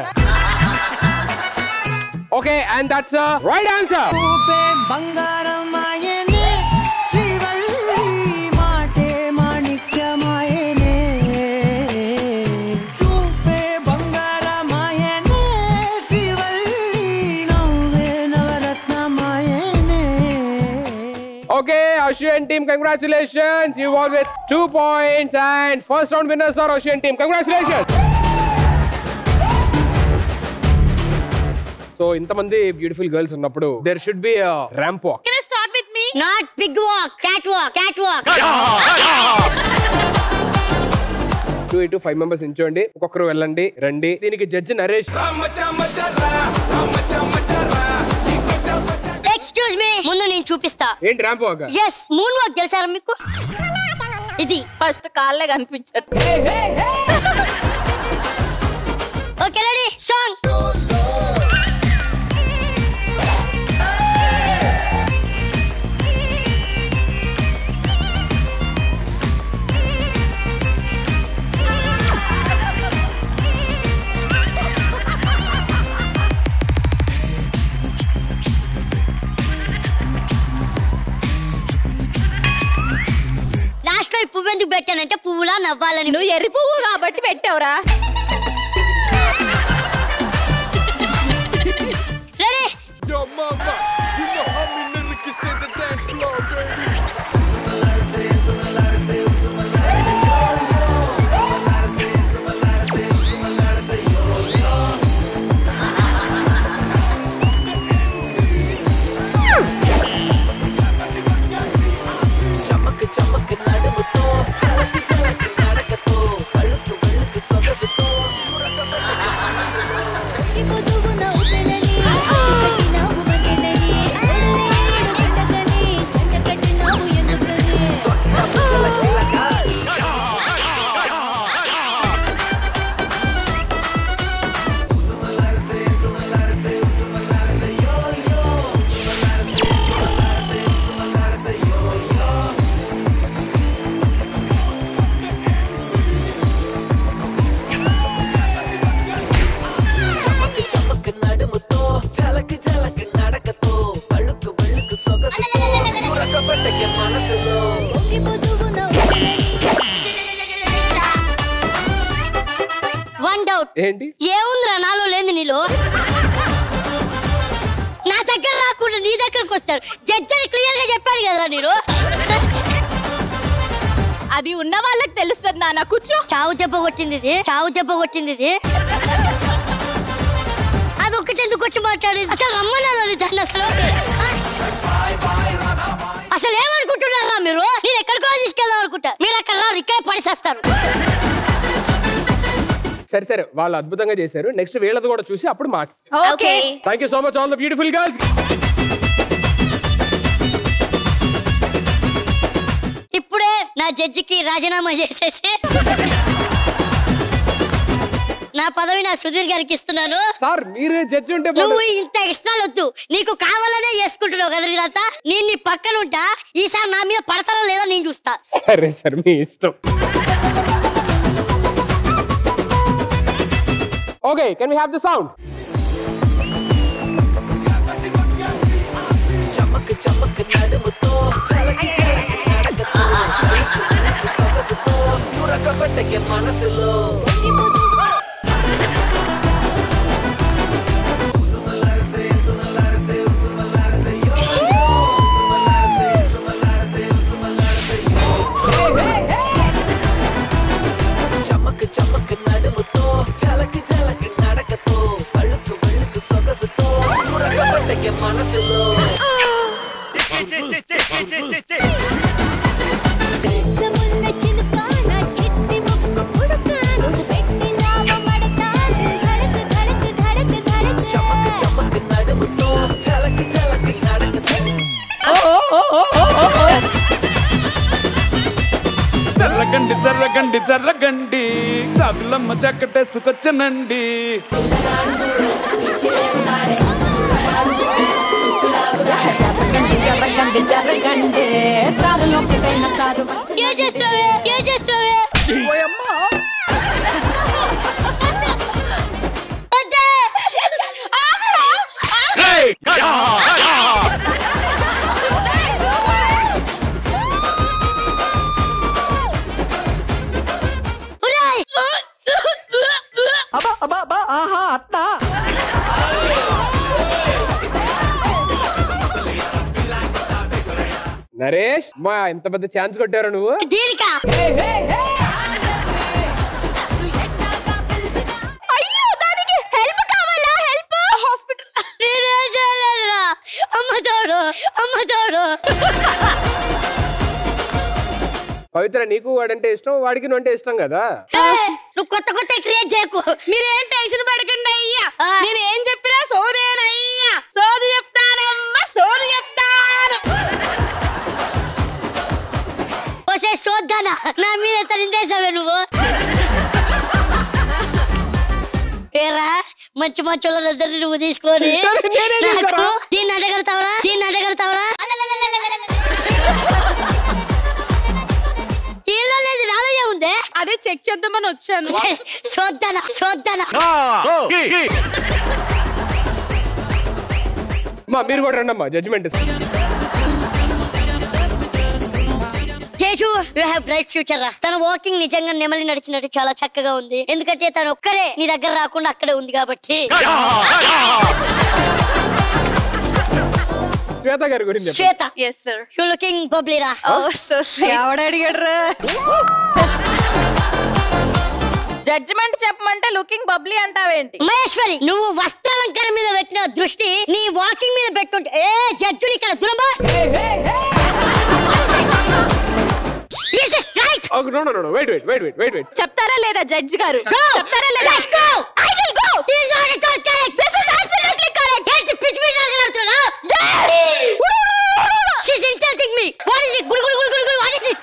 Okay, and that's right answer. బంగారం ఆయనే శ్రీవల్లి మాటే మాణిక్యమాయనే. చూపే బంగారం ఆయనే శ్రీవల్లి నవ్వే నవరత్నమాయనే. Okay, Ocean team, congratulations. You won with 2 points and first round winners are Ocean team. Congratulations. So, ఇంతమంది బ్యూటిఫుల్ గర్ల్స్ ఉన్నప్పుడు there should be a ramp walk. Can I start with me? Not big walk, catwalk, catwalk. 2 to 5 members నించోండి. ఒక్కొక్కరు వెళ్ళండి రండి. దీనికి judge Naresh. Excuse me, ముందు నేను చూపిస్తా. ఏంటి ramp walk? yes, moon walk తెలుసారా మీకు? ఇది ఫస్ట్ కాళ్ళే కనిపించదు. Okay ready, song. పువ్వు ఎందుకు పెట్టానంటే పువ్వులా నవ్వాలని. నువ్వు ఎర్రి పువ్వు కాబట్టి పెట్టావురా. రెడీ. One doubt. ఏంటి? ఏముందిరా నాలో లేదు నీలో? నా దగ్గర రాకుండా నీ దగ్గరకు వస్తారు. జడ్జి క్లియర్ గా చెప్పాడు కదా నేను. అది ఉన్న వాళ్ళకి తెలుస్తుంది నాన్న. కూర్చో. చావు దెబ్బ కొట్టింది ఇది, చావు దెబ్బ కొట్టింది ఇది. అది ఒకటి ఎందుకు వచ్చి మాట్లాడింది? అసలు రమ్మన్నారు దాన్ని. అసలు ఏమనుకుంటున్నారా మీరు? నేను ఎక్కడికో తీసుకెళ్దాం అనుకుంటా. మీరు అక్కడ రారు, ఇక్కడే పడిసేస్తారు. సరే సరే, వాళ్ళు అద్భుతంగా చేశారు. నెక్స్ట్ వీళ్ళది కూడా చూసి అప్పుడు marks. Okay, thank you so much all the beautiful girls. ఇప్పుడే నా జడ్జికి రాజీనామా చేసేసి నా పదవి నా సుధీర్ గారికి ఇస్తున్నాను. సార్ మీరే జడ్జి ఉంటే నువ్వు ఇంత ఇష్టాలు వద్దు, నీకు కావాలనే చేసుకుంటున్నావు కదా ఇదంతా. నేను నీ పక్కన ఉంటా. ఈసారి నా మీద పడతారా లేదా నేను చూస్తా. సరే సార్, మీ ఇష్టం. Okay, can we have the sound? చమక్ చమక్ నడుముతో చలకి చలకి నడకతో సొగసుతో చురకబట్టకే మనసులో చమక్ చమక్ నడుముతో చలకి చలకి మనసులో జర్రగండి జర్రగండి జర్రగండి చాకులమ్మ జక్కటేసుకొచ్చనండి ఏం చేస్తావే ఏం చేస్తావే నరేష్ మా ఎంత పెద్ద ఛాన్స్ కొట్టారు నువ్వు. అయ్యో దానికి హెల్ప్ కావాలా హెల్ప్ హాస్పిటల్ నేనేం చేయలేదురా అమ్మ తోడు పవిత్ర నీకు వాడంటే ఇష్టం వాడికి నువ్వు అంటే ఇష్టం కదా. నువ్వు కొత్త క్రియేట్ చేయకు మీరేం టెన్షన్ పడకండి అయ్యా నేను ఏం చెప్పినా సోదేనయ్యా సోది చెప్తానమ్మా సోది చెప్తాను వసే సోద్దానా నా మీద తరిందేసావే నువ్వు ఏరా మంచి వాళ్ళందరినీ నువ్వు తీసుకొని నాకు దీన్ని అడగడతావరా ఉందే అదే చెక్ చేద్దామని వచ్చాను చూద్దానా మీరు కూడా రండి అమ్మా జడ్జిమెంట్. జేజు యు హావ్ బ్రైట్ ఫ్యూచర్ రా. తన వాకింగ్ నిజంగా నెమలి నడిచినట్టు చాలా చక్కగా ఉంది. ఎందుకంటే తను ఒక్కరే నీ దగ్గర రాకుండా అక్కడే ఉంది కాబట్టి. శ్వేత గారి గురించి శ్వేత yes sir you looking bubbly రా. oh so sweet ఎవడ అడిగాడ్రా జడ్జిమెంట్ చెప్పమంటే లుకింగ్ బబ్లీ అంటావేంటి? మహేశ్వరి నువ్వు వస్త్రాలంకరణ మీద పెట్టిన దృష్టి నీ వాకింగ్ మీద పెట్టుంటే ఏ జడ్జుని ఇక్కడ దురంబా This is right. Oh no wait. చెప్తారా లేదా జడ్జి గారు? చెప్తారా లేదా? Just go. I will go. This is not correct. This is absolutely correct. Yes, pitch me now. She's insulting me. What is it? Gulu. What is this?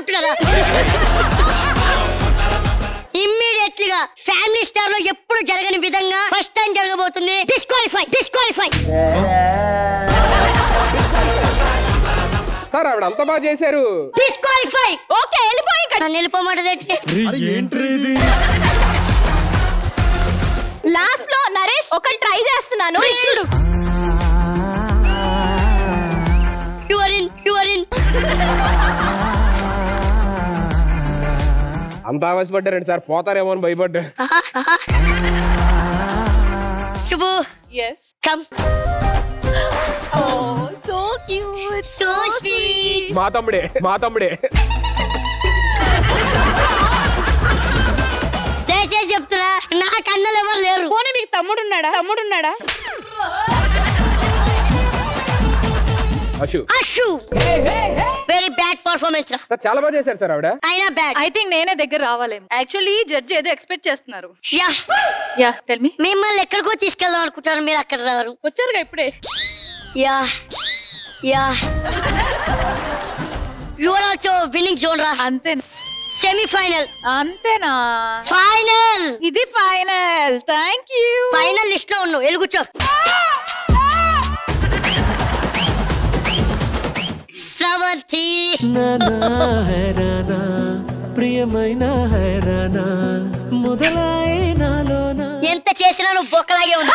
పిల్లల immediately గా family star లో ఎప్పుడు జరగని విధంగా first time జరగబోతుంది. Disqualify sir ఆవిడ అంత బాగా చేశారు. డిస్క్వాలిఫై ఓకే వెళ్ళిపోయి ఇక్కడ నన్ను వెళ్ళిపోమాటదేంటి లాస్ట్ లో నరేష్ ఒక ట్రై చేస్తున్నాను చూడు. You are in అంత ఆవేశపడ్డారండి సార్ పోతారేమో అని భయపడ్డా. Shubhu yes come oh so cute so sweet మా తమ్ముడే దయచేసి చెప్తున్నా నా కన్నలు ఎవరు లేరు. పోనీ మీకు తమ్ముడున్నాడా అషు వెరీ బ్యాడ్ పర్ఫార్మెన్స్ రా. చాలా బాగా చేశారు సార్ ఆవిడ. అయినా బ్యాడ్. ఐ థింక్ నేనే దగ్గర రావాలేమో. యాక్చువల్లీ జడ్జి ఏదో ఎక్స్పెక్ట్ చేస్తున్నారు. Yeah tell me. మిమ్మల్ని ఎక్కడికో తీసుకెళ్దాం అనుకుంటారు మీరు అక్కడ రారు. వచ్చారుగా ఇప్పుడే. Yeah you are also winning zone రా. అంతే సెమీఫైనల్ అంతేనా? ఫైనల్ ఇది final. Thank you. Final list లో ఉన్నావు ఎలుగుచో. స్రవంతి ప్రియమైన హైరానా మొదలైనాలోన ఎంత చేసినా నువ్వు బొక్కలాగే ఉంది.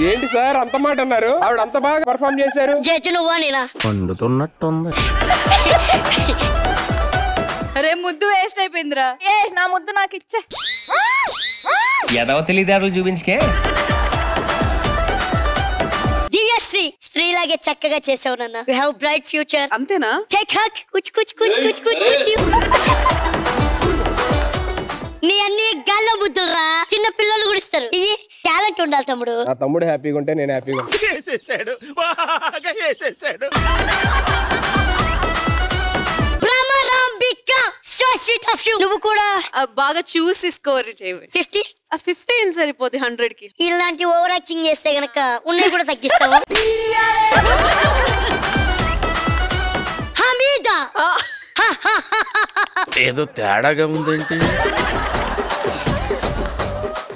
ఏంటి సార్ అంత మాట అన్నారు? ఆవిడ అంత బాగా పర్ఫార్మ్ చేశారు. జడ్జి నువ్వా నేనా? పండుతున్నట్టుంది. అరే ముద్దు వేస్ట్ అయిపోయిందిరా. ఏ నా ముద్దు నాకు ఇచ్చే. ఎదవ తెలియదారులు చూపించుకే. దివ్యశ్రీ స్త్రీ ప్రియలాగే చక్కగా చేసావు నాన్న. You have bright future. అంతేనా? చెక్ హక్ కుచ్ కుచ్ కుచ్ కుచ్ కుచ్ కుచ్. నీ అన్ని గాల్లో బుద్ధులరా, చిన్న పిల్లలు కూడా ఇస్తారు. ఈ టాలెంట్ ఉండాలి తమ్ముడు. నా తమ్ముడు హ్యాపీగా ఉంటే నేను హ్యాపీగా ఉంటాను. So sweet of you. నువ్వు కూడా బాగా చూసి స్కోర్ చేయండి. 50 15 సరిపోతే 100 కి. ఇలాంటి ఓవర్ యాక్టింగ్ చేస్తే గనక ఉన్నాయి కూడా తగ్గిస్తావా? హమీదా ఏదో తేడాగా ఉందేంటి?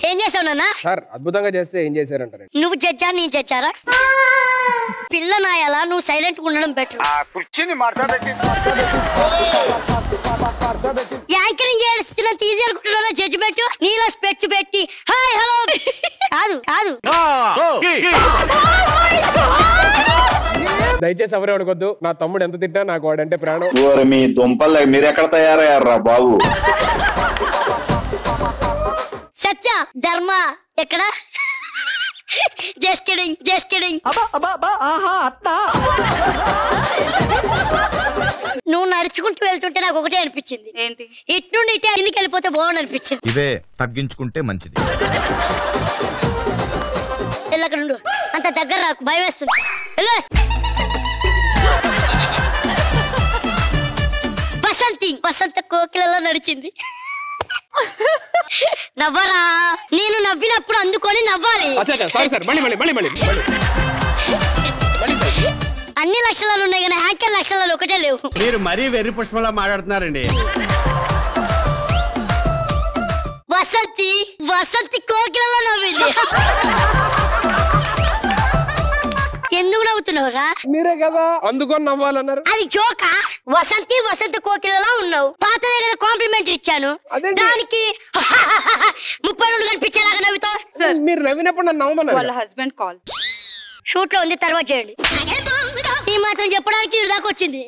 ఏం చేసావు నాన్న? సార్ అద్భుతంగా చేస్తే ఏం చేశారంటారండి. నువ్వు జడ్జా నేను జడ్జారా? పిల్ల నాయాలా, నువ్వు సైలెంట్ గా ఉండడం బెటర్. యాంకరింగ్ చేస్తున్న ఈజీ అనుకుంటున్నా జడ్జిమెంట్. నీలో స్పెట్స్ పెట్టి హాయ్ హలో కాదు కాదు. దయచేసి ఎవరు అడగొద్దు. నా తమ్ముడు ఎంత తిట్టా నాకు వాడంటే ప్రాణం. మీ దుంపలు మీరు ఎక్కడ తయారయ్యారా బాబు? సత్య ధర్మ ఎక్కడ? Just kidding just kidding. నువ్వు నడుచుకుంటూ వెళ్తుంటే నాకు ఒకటే అనిపించింది. ఏంటి? ఇటు నుండి ఇటే కిందికి వెళ్ళిపోతే బాగుంది అనిపించింది. ఇవే తగ్గించుకుంటే మంచిది. అక్కడ నుండు అంత దగ్గర రాకు, భయం వేస్తుంది. వసంతి వసంత కోకిలలో నడిచింది. నవ్వరా, నేను నవ్వినప్పుడు అందుకొని నవ్వాలి. అన్ని లక్షణాలు ఉన్నాయి కానీ హ్యాంకర్ లక్షణాలు ఒకటే లేవు. మీరు మరీ వెర్రి పుష్పంలా మాట్లాడుతున్నారండి. వసంతి వసంతి కోకిలలో నవ్వింది. ఎందుకు నవ్వుతున్నావురా? మీరే కదా అందుకొని నవ్వాలన్నారు. అది జోకా? వసంతి వసంత కోకిలలో ఉన్నావు. పాతదే కదా కాంప్లిమెంట్ ఇచ్చాను, దానికి 32 కనిపించేలాగా నవ్వుతావు. మీరు నవ్వినప్పుడు నన్ను నవ్వమన్నారు. వాళ్ళ హస్బెండ్ కాల్ షూట్ లో ఉంది, తర్వాత చేయండి. ఈ మాత్రం చెప్పడానికి ఇటు దాకా వచ్చింది.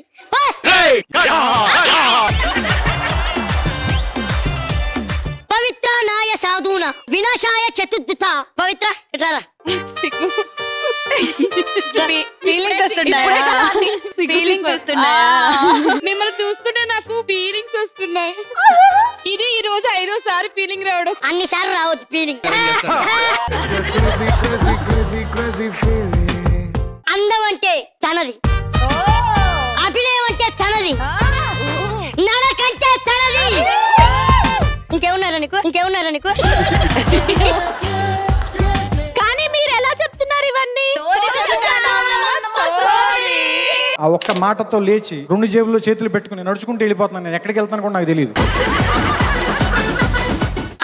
పవిత్రానాయ సాధూన వినాశాయ చతుర్థ. పవిత్ర ఇట్లా మిమ్మల్ని చూస్తుంటే నాకు ఫీలింగ్స్ వస్తున్నాయి. ఇది ఈ రోజు 5వ ఫీలింగ్ రావడం. అన్ని సార్లు రావద్దు ఫీలింగ్. అందం అంటే తనది, అభినయం అంటే తనది, నడకంటే తనది. ఇంకేమున్నారా నీకు? ఇంకేమున్నారా నీకు? కానీ మీరు ఎలా చెప్తున్నారు ఇవన్నీ? ఆ ఒక్క మాటతో లేచి 2 జేబుల్లో చేతులు పెట్టుకుని నడుచుకుంటూ వెళ్ళిపోతున్నాను. నేను ఎక్కడికి వెళ్తాను కూడా నాకు తెలియదు.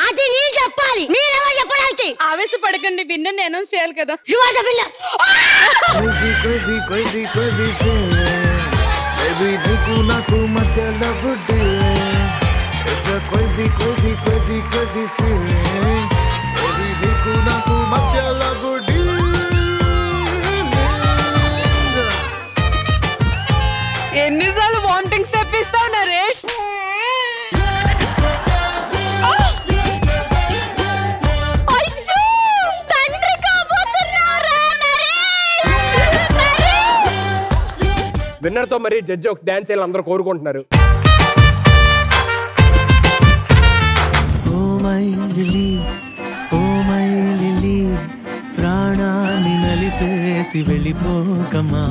అది నేను చెప్పాలి, మీరెవరు చెప్పడానికి? ఆవేశపడకండి, విన్నర్ అనౌన్స్ చేయాలి కదా. ఎన్నిసార్లు వాంటింగ్స్ తెప్పిస్తావు నరేష్? విన్నర్ తో మరి జడ్జి ఒక డాన్స్ చేయాలని అందరూ కోరుకుంటున్నారు. ప్రాణాన్ని నలిపేసి వెళ్ళిపోకమా,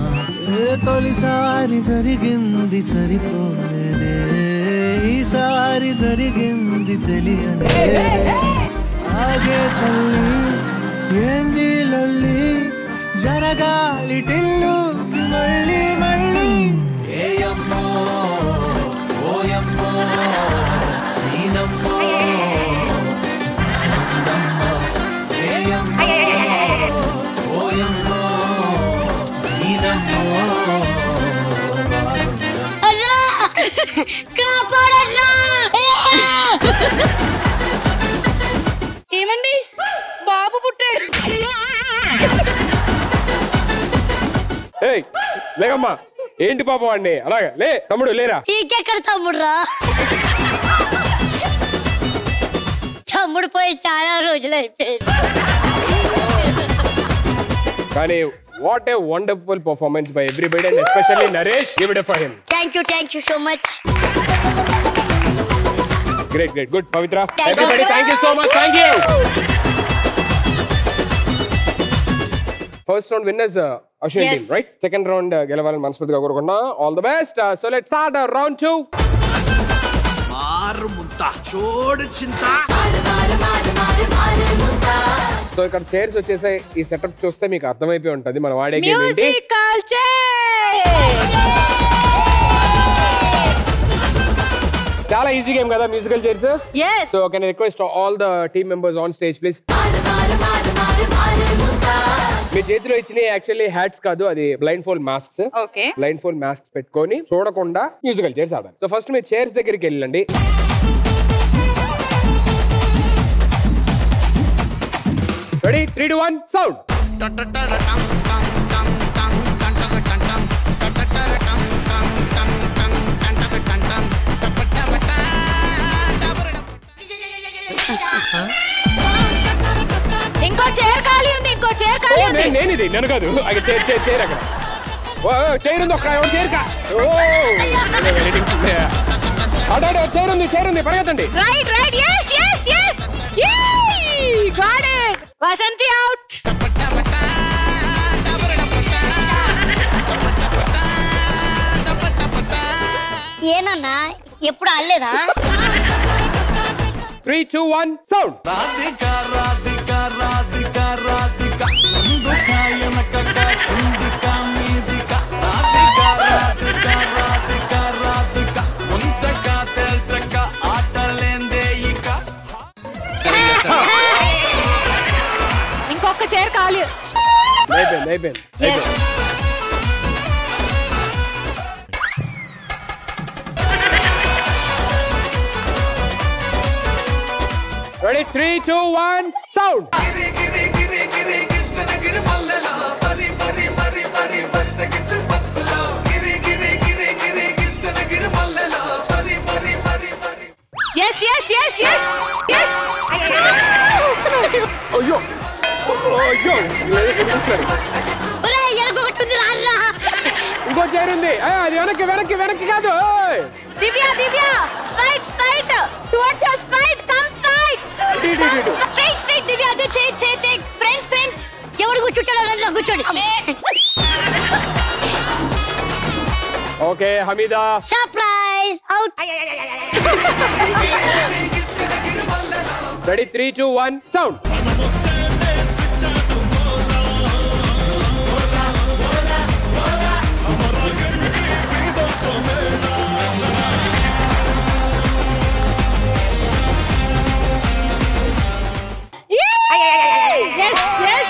తొలిసారి జరిగింది సరిపోలేదే, ఈసారి జరిగింది తెలియదే. ఆగే తల్లి ఏంది లొల్లి, జరగాలి టిల్లుకి మళ్ళీ మళ్ళీ. ఏయమ్మో ఓయమ్మో నీనమ్మో ఏమండి, బాబు పుట్టాడు. లేకమ్మా, ఏంటి పాప వాడిని అలాగే లే. తమ్ముడు లేరా? ఇంకెక్కడ తమ్ముడు రా? తమ్ముడు పోయి చాలా రోజులు అయిపోయింది. కానీ What a wonderful performance by everybody and especially Naresh. Give it up for him. Thank you so much. Great, good, Pavitra. Everybody, thank you so much. Thank you. First round winners, Ashwin team, right? Second round, Gelavalani Manasmatiga Korukunna. All the best. So let's start round 2. So ఇక్కడ chairs వచ్చేసాయి. ఈ setup చూస్తే మీకు అర్థమైపోయి ఉంటది మనం వాడే game ఏంటి. చాలా ఈజీ గేమ్ కదా musical chairs. So can I request all the team members on stage please. మీ చేతిలో ఇచ్చిన యాక్చువల్లీ హ్యాట్స్ కాదు, అది blind fold masks. Blind fold masks పెట్టుకొని చూడకుండా మ్యూజికల్ చైర్స్ ఆడాలి. సో ఫస్ట్ మీరు చైర్స్ దగ్గరికి వెళ్ళండి. Ready? 3, 2, 1, sound. ఇంకో చైర్ ఖాళీ ఉంది, ఇంకో చైర్ ఖాళీ ఉంది. నేను ఇది నేను కాదు. చైర్ అక్కడ. చైర్ ఉంది, ఒక్క చైర్ కా. చైర్ ఉంది పరిగెత్తండి. Right yes got it. Vasanthi out. ఏనన్నా ఎప్పుడు అల్లేదా? 3, 2, 1, sound. ఇంకొక చైర్ ఖాళీ. అయిపోయింది. Ready? 3, 2, 1, sound. Yes. అయ్యో ఇంకో చైర్ ఉంది. అది వెనక్కి కాదు. దివ్య straight towards your straight come straight దివ్య అదే చైర్ ఫ్రెండ్ ఎవరు కూర్చుంటారో అందులో కూర్చోండి. Okay Hameeda surprise out. Ready 3, 2, 1, sound. Yes.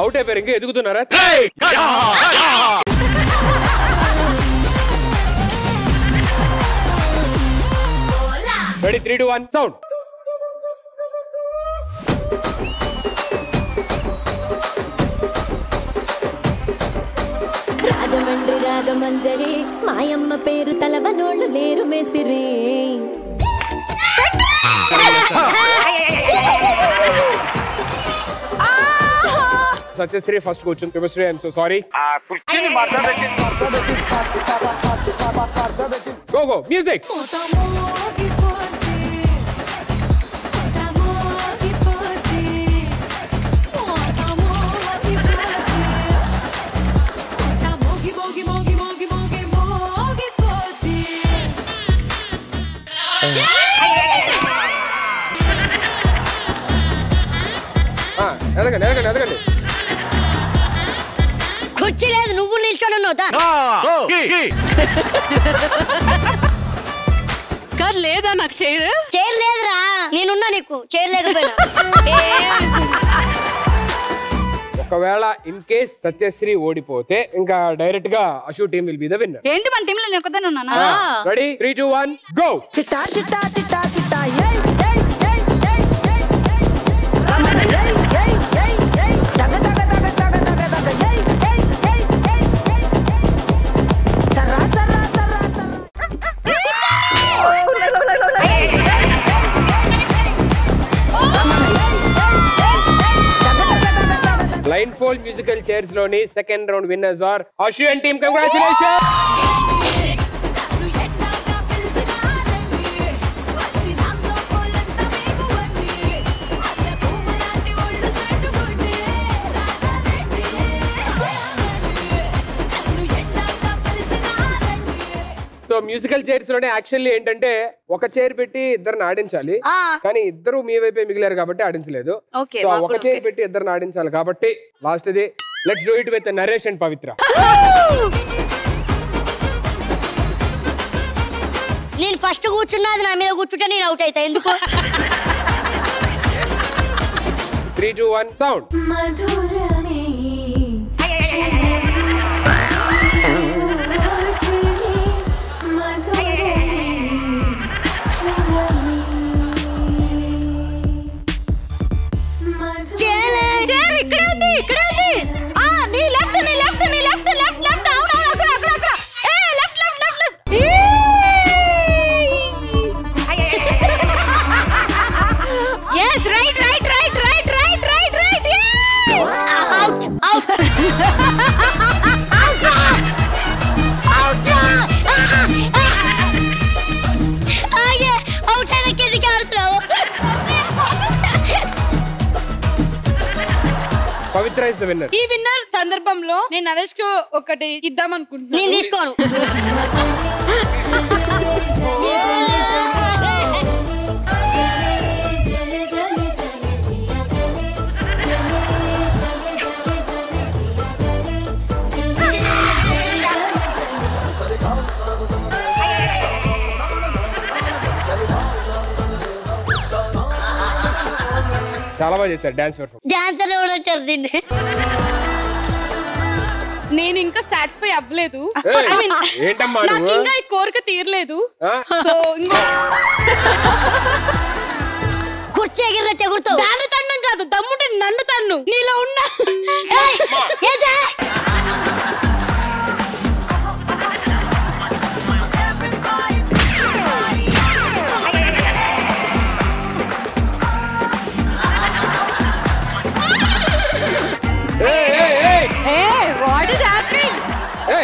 Out అయిపోయారు, ఇంకా ఎదుగుతున్నారా? Ready 3, 2, 1, sound. రాజమండ్రి రాగమంజరి మాయమ్మ పేరు తలవనోళ్ళు లేరు మేస్తిరి. సత్యశ్రీ ఫస్ట్ కూర్చుంది. Subhasri I'm so sorry. Go music. ఎదగండి. కుర్చీ లేదు, నువ్వు నిల్చోనున్నావుదా? లేదా నాకు చైర్ లేదురా, నేనున్నా నీకు చైర్ లేకపోయినా. ఒకవేళ ఇన్ కేస్ సత్యశ్రీ ఓడిపోతే ఇంకా డైరెక్ట్ గా Ashu team will be the winner. ఏంటి మన టీమ్ లో నేను ఒకదాన్ని ఉన్నానా? Ready 3, 2, 1, go. చిట్టా లైన్ ఫోల్ మ్యూజికల్ చైర్స్ లోని second round winners are Ashu and team. Congratulation. So musical chairs లోనే యాక్చువల్లీ ఏంటంటే ఒక చైర్ పెట్టి ఇద్దరిని ఆడించాలి, కానీ ఇద్దరు మీ వైపే మిగిలారు కాబట్టి ఆడించలేదు. సో ఒక చైర్ పెట్టి ఇద్దరిని ఆడించాలి కాబట్టి లాస్ట్ ఇది. Let's do it with Naresh and Pavitra. నేను ఫస్ట్ కూర్చున్నది నా మీద కూర్చుంటే నేను అవుట్ అవుతా. ఎందుకు? 3, 2, 1 sound. Pavitra is the winner. ఈ విన్నర్ సందర్భంలో నేను నరేష్ కు ఒకటి ఇద్దాం అనుకుంటున్నాను. నేను తీసుకోను. చాలా బాగా చేశారు డాన్స్ పెర్ఫార్మెన్స్. డాన్సర్ కూడా వచ్చారు దీన్ని. నేను ఇంకా సాటిస్ఫై అవ్వలేదు. ఏంటమ్మా నాకు ఇంకా ఈ కోరిక తీరలేదు. సో కుర్చీ ఎగిరినట్టు ఎగురుతావు. దాన్ని తన్నం కాదు, దమ్ముంటే నన్ను తన్ను. నీలో ఉన్న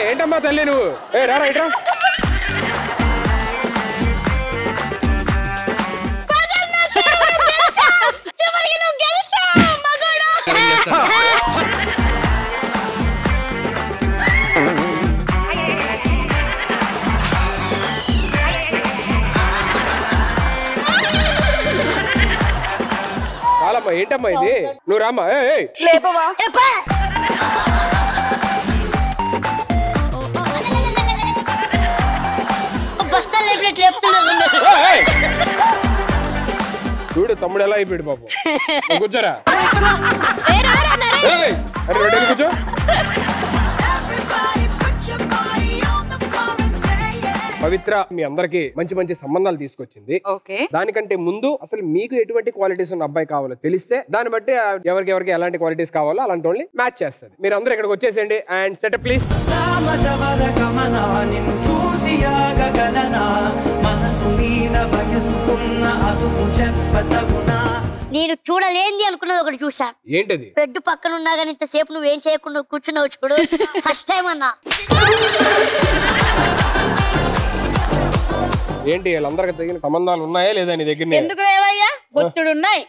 ఏంటమ్మా తల్లి నువ్వు? రారా ఇట్రా. చాలమ్మా, ఏంటమ్మా ఇది? నువ్వు రామ్మా. చూడు తమ్ముడు ఎలా అయిపోయాడు పాపం. కూర్చోరా. అరే కూర్చో. పవిత్ర మీ అందరికి మంచి మంచి సంబంధాలు తీసుకొచ్చింది. దానికంటే ముందు అసలు మీకు ఎటువంటి క్వాలిటీస్ ఉన్న అబ్బాయి కావాలో తెలిస్తే దాన్ని బట్టి ఎవరికి ఎలాంటి క్వాలిటీస్ కావాలో అలాంటి వాళ్ళని మ్యాచ్ చేస్తుంది. మీరు అందరూ ఇక్కడికి వచ్చేసేయండి అండ్ సెటప్ ప్లీజ్. నేను చూడలేంది అనుకున్నది ఒకటి చూసా. ఏంటది? బెడ్ పక్కన ఉన్నా కానీ ఇంతసేపు నువ్వేం చేయకుండా కూర్చున్నావు చూడు. ఫస్ట్ టైం అన్నా. ఏంటి వీళ్ళందరికి తగిన సంబంధాలు ఉన్నాయా లేదా నీ దగ్గర? ఎందుకు లేవయ్యా, బొచ్చుడు ఉన్నాయి.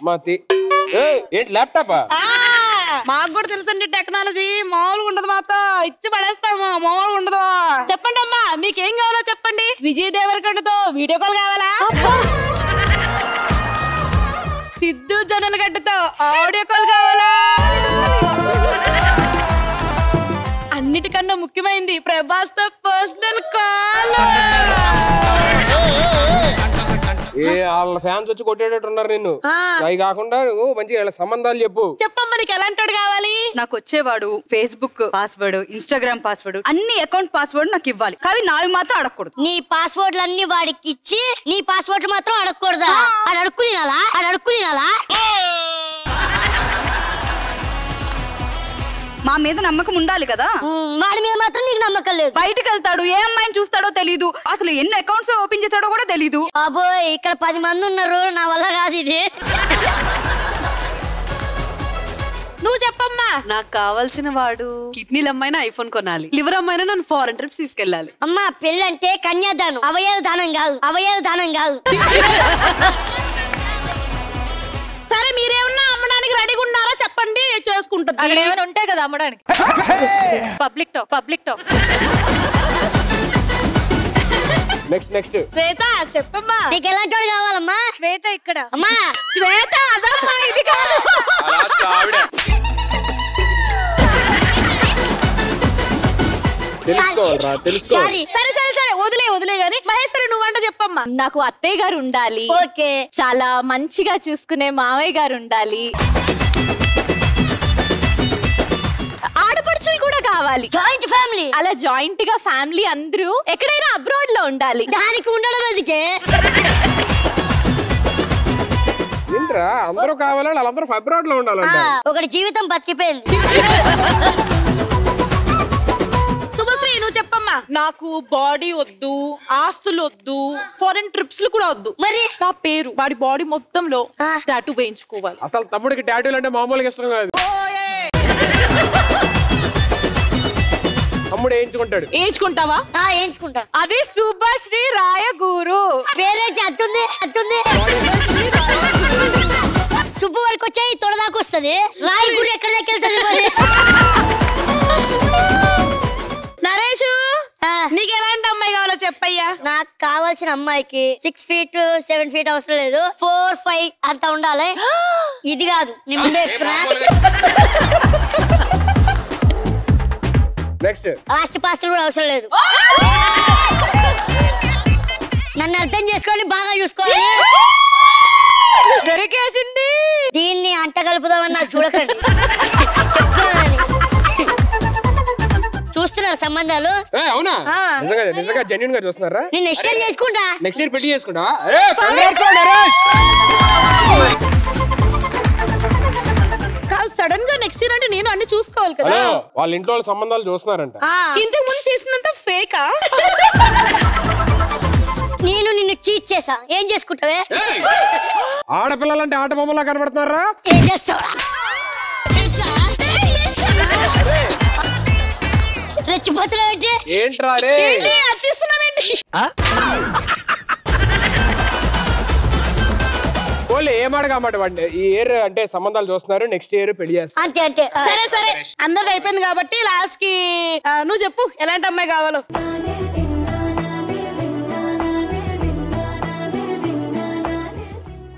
ఏంటి ల్యాప్టాపా? మాకు కూడా తెలుసండి టెక్నాలజీ. మామూలుగా ఉండదు, మాతో ఇచ్చి పడేస్తాము. మామూలుగా ఉండదు. చెప్పండి అమ్మా, మీకేం కావాలో చెప్పండి. విజయ్ దేవరకొండతో వీడియో కాల్ కావాలా? సిద్ధు జొన్నలగడ్డతో ఆడియో కాల్ కావాలా? అన్నిటికన్నా ముఖ్యమైనది ప్రభాస్ తో పర్సనల్ కాల్. వాళ్ళ ఫ్యాన్స్ వచ్చి కొట్టేటట్టు ఉన్నారు నిన్ను. అవి కాకుండా నువ్వు మంచిగా సంబంధాలు చెప్పు. చెప్పమ్మా, నీకు ఎలాంటి కావాలి? నాకు వచ్చేవాడు ఫేస్బుక్ పాస్వర్డ్, ఇన్స్టాగ్రామ్ పాస్వర్డ్, అన్ని అకౌంట్ పాస్వర్డ్ నాకు ఇవ్వాలి. కానీ నావి మాత్రం అడగకూడదు. నీ పాస్వర్డ్లు అన్ని వాడికి ఇచ్చి నీ పాస్వర్డ్ మాత్రం అడగకూడదా? అది అడుక్కు తినాలా? మా మీద నమ్మకం ఉండాలి కదా. వాడి మీద మాత్రం నీకు నమ్మకం లేదు. బయటకు వెళ్తాడు, ఏ అమ్మాయిని చూస్తాడో తెలీదు, అసలు ఎన్ని అకౌంట్స్ ఓపెన్ చేస్తాడో కూడా తెలీదు. అబ్బోయ్, ఇక్కడ 10 మంది ఉన్నారు, నా వల్ల కాదు ఇది. నువ్వు చెప్పమ్మా. నాకు కావాల్సిన వాడు కిడ్నీలు అమ్మాయినా ఐఫోన్ కొనాలి, లివర్ అమ్మాయినా నన్ను ఫారెన్ ట్రిప్స్ తీసుకెళ్ళాలి. అమ్మా పెళ్ళంటే కన్యాదానం, అవయవ దానం కాదు, అవయవ దానం కాదు. సరే మీరేమన్నా అమ్మడానికి రెడీగా ఉన్నారా చెప్పండి, చేసుకుంటుంది. అక్కడ ఏమైనా ఉంటాయి కదా అమ్మడానికి. Public talk, public talk. Next Shweta చెప్పమ్మా. నీకు ఎలాంటి వాడు కావాలమ్మా? శ్వేత ఇక్కడ. అమ్మా శ్వేత అదమ్మా, ఇది కాదు. సారీ. సరే సరే సరే వదిలే గాని మహేశ్వరి నువ్వంట చెప్పమ్మా. నాకు అత్తయ్య గారు ఉండాలి. ఓకే. చాలా మంచిగా చూసుకునే మావయ్య గారు ఉండాలి. ఆడపడుచులు కూడా కావాలి. Joint family. అలా జాయింట్ గా ఫ్యామిలీ అందరూ ఎక్కడైనా అబ్రాడ్ లో ఉండాలి. దానికి ఉండడం అందుకే. ఏంట్రా అందరూ కావాలని వాళ్ళందరూ అబ్రాడ్ లో ఉండాలంట. ఒకటి జీవితం బతికిపోయింది. శుభశ్రీ నువ్వు చెప్పమ్మా. నాకు బాడీ వద్దు, ఆస్తులు వద్దు, ఫారెన్ ట్రిప్స్ కూడా వద్దు. మరి నా పేరు వాడి బాడీ మొత్తంలో టాటూ వేయించుకోవాలి. అసలు తమ్ముడికి టాటూలు అంటే మామూలుగా ఇష్టం కాదు. తమ్ముడు వేయించుకుంటావా? వేయించుకుంటా. అది శుభశ్రీ రాయగూరు. పేరేంటి? అత్తుంది సుబ్బు వరకు వచ్చాయి, తొడదాకా వస్తుంది. రాయగూరు ఎక్కడ దాకా వెళ్తుంది మరి? నరేష్ నీకు ఎలాంటి అమ్మాయి కావాలో చెప్పయ్యా. నాకు కావాల్సిన అమ్మాయికి 6 feet 7 feet అవసరం లేదు, 4 5 అంత ఉండాలి. ఇది కాదు నీ ముందే ఆస్తి పాస్తులు కూడా అవసరం లేదు. నన్ను అర్థం చేసుకొని బాగా చూసుకోవాలి. దొరికేసింది. దీన్ని అంట కలుపుదామని నాకు చూడకండి. చూస్తున్నారు సంబంధాలు? అవునా? నిజంగా జెన్యూన్ గా చూస్తున్నారా? నేను నెక్స్ట్ ఇయర్ చేసుకుంటా. నెక్స్ట్ ఇయర్ పెళ్లి చేసుకుంటా. సడన్ గా నెక్స్ట్ ఇయర్ అంటే నేను అన్ని చూసుకోవాలి కదా. వాళ్ళ ఇంట్లో వాళ్ళ సంబంధాలు చూస్తున్నారంట. ఇంతకు ముందు చేసినంత ఫేకా? నేను నిన్ను చీట్ చేసా, ఏం చేసుకుంటావే? ఆడపిల్లలంటే ఆట బొమ్మలా కనబడుతున్నారా? ఏం చేస్తావా? రెచ్చిపోతున్నావేంటి? ఏంట్రా రే? వాళ్ళు ఏమాడగామాట వాడిని ఈ ఇయర్ అంటే సంబంధాలు చూస్తున్నారు, నెక్స్ట్ ఇయర్ పెళ్లి చేస్తారు. అంతే. సరే అందరిది అయిపోయింది కాబట్టి లాస్ట్ కి నువ్వు చెప్పు ఎలాంటి అమ్మాయి కావాలో.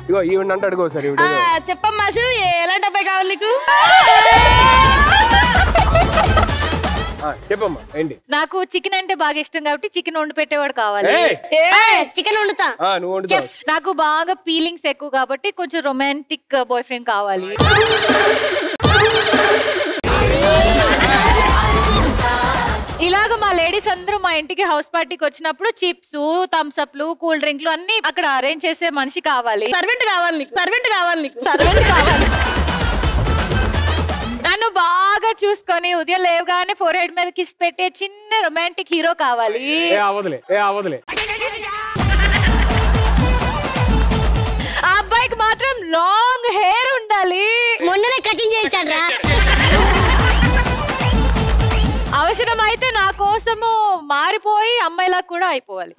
ఇగో ఈవెన్ అంటే అడుగు సార్. చెప్పమ్మా ఎలాంటి అబ్బాయి కావాలి నీకు? చెప్పమ్మా ఏంటి? నాకు చికెన్ అంటే బాగా ఇష్టం కాబట్టి చికెన్ వండి పెట్టేవాడు కావాలి. చికెన్ వండుతా. నాకు బాగా ఫీలింగ్స్ ఎక్కువ కాబట్టి కొంచెం రొమాంటిక్ బాయ్ ఫ్రెండ్ కావాలి. ఇలాగ మా లేడీస్ అందరూ మా ఇంటికి హౌస్ పార్టీకి వచ్చినప్పుడు చిప్స్, థమ్స్ అప్లు, కూల్ డ్రింక్లు అన్ని అక్కడ అరేంజ్ చేసే మనిషి కావాలి. సర్వెంట్ కావాలి నీకు. నన్ను బాగా చూసుకొని ఉదయం లేవగానే ఫోర్ హెడ్ మీద కిస్ పెట్టే చిన్న రొమాంటిక్ హీరో కావాలి. ఆ అబ్బాయికి మాత్రం లాంగ్ హెయిర్ ఉండాలి. మొన్ననే కటింగ్ చేయించాను రా. అవసరమైతే నా కోసము మారిపోయి అమ్మాయిలా కూడా అయిపోవాలి.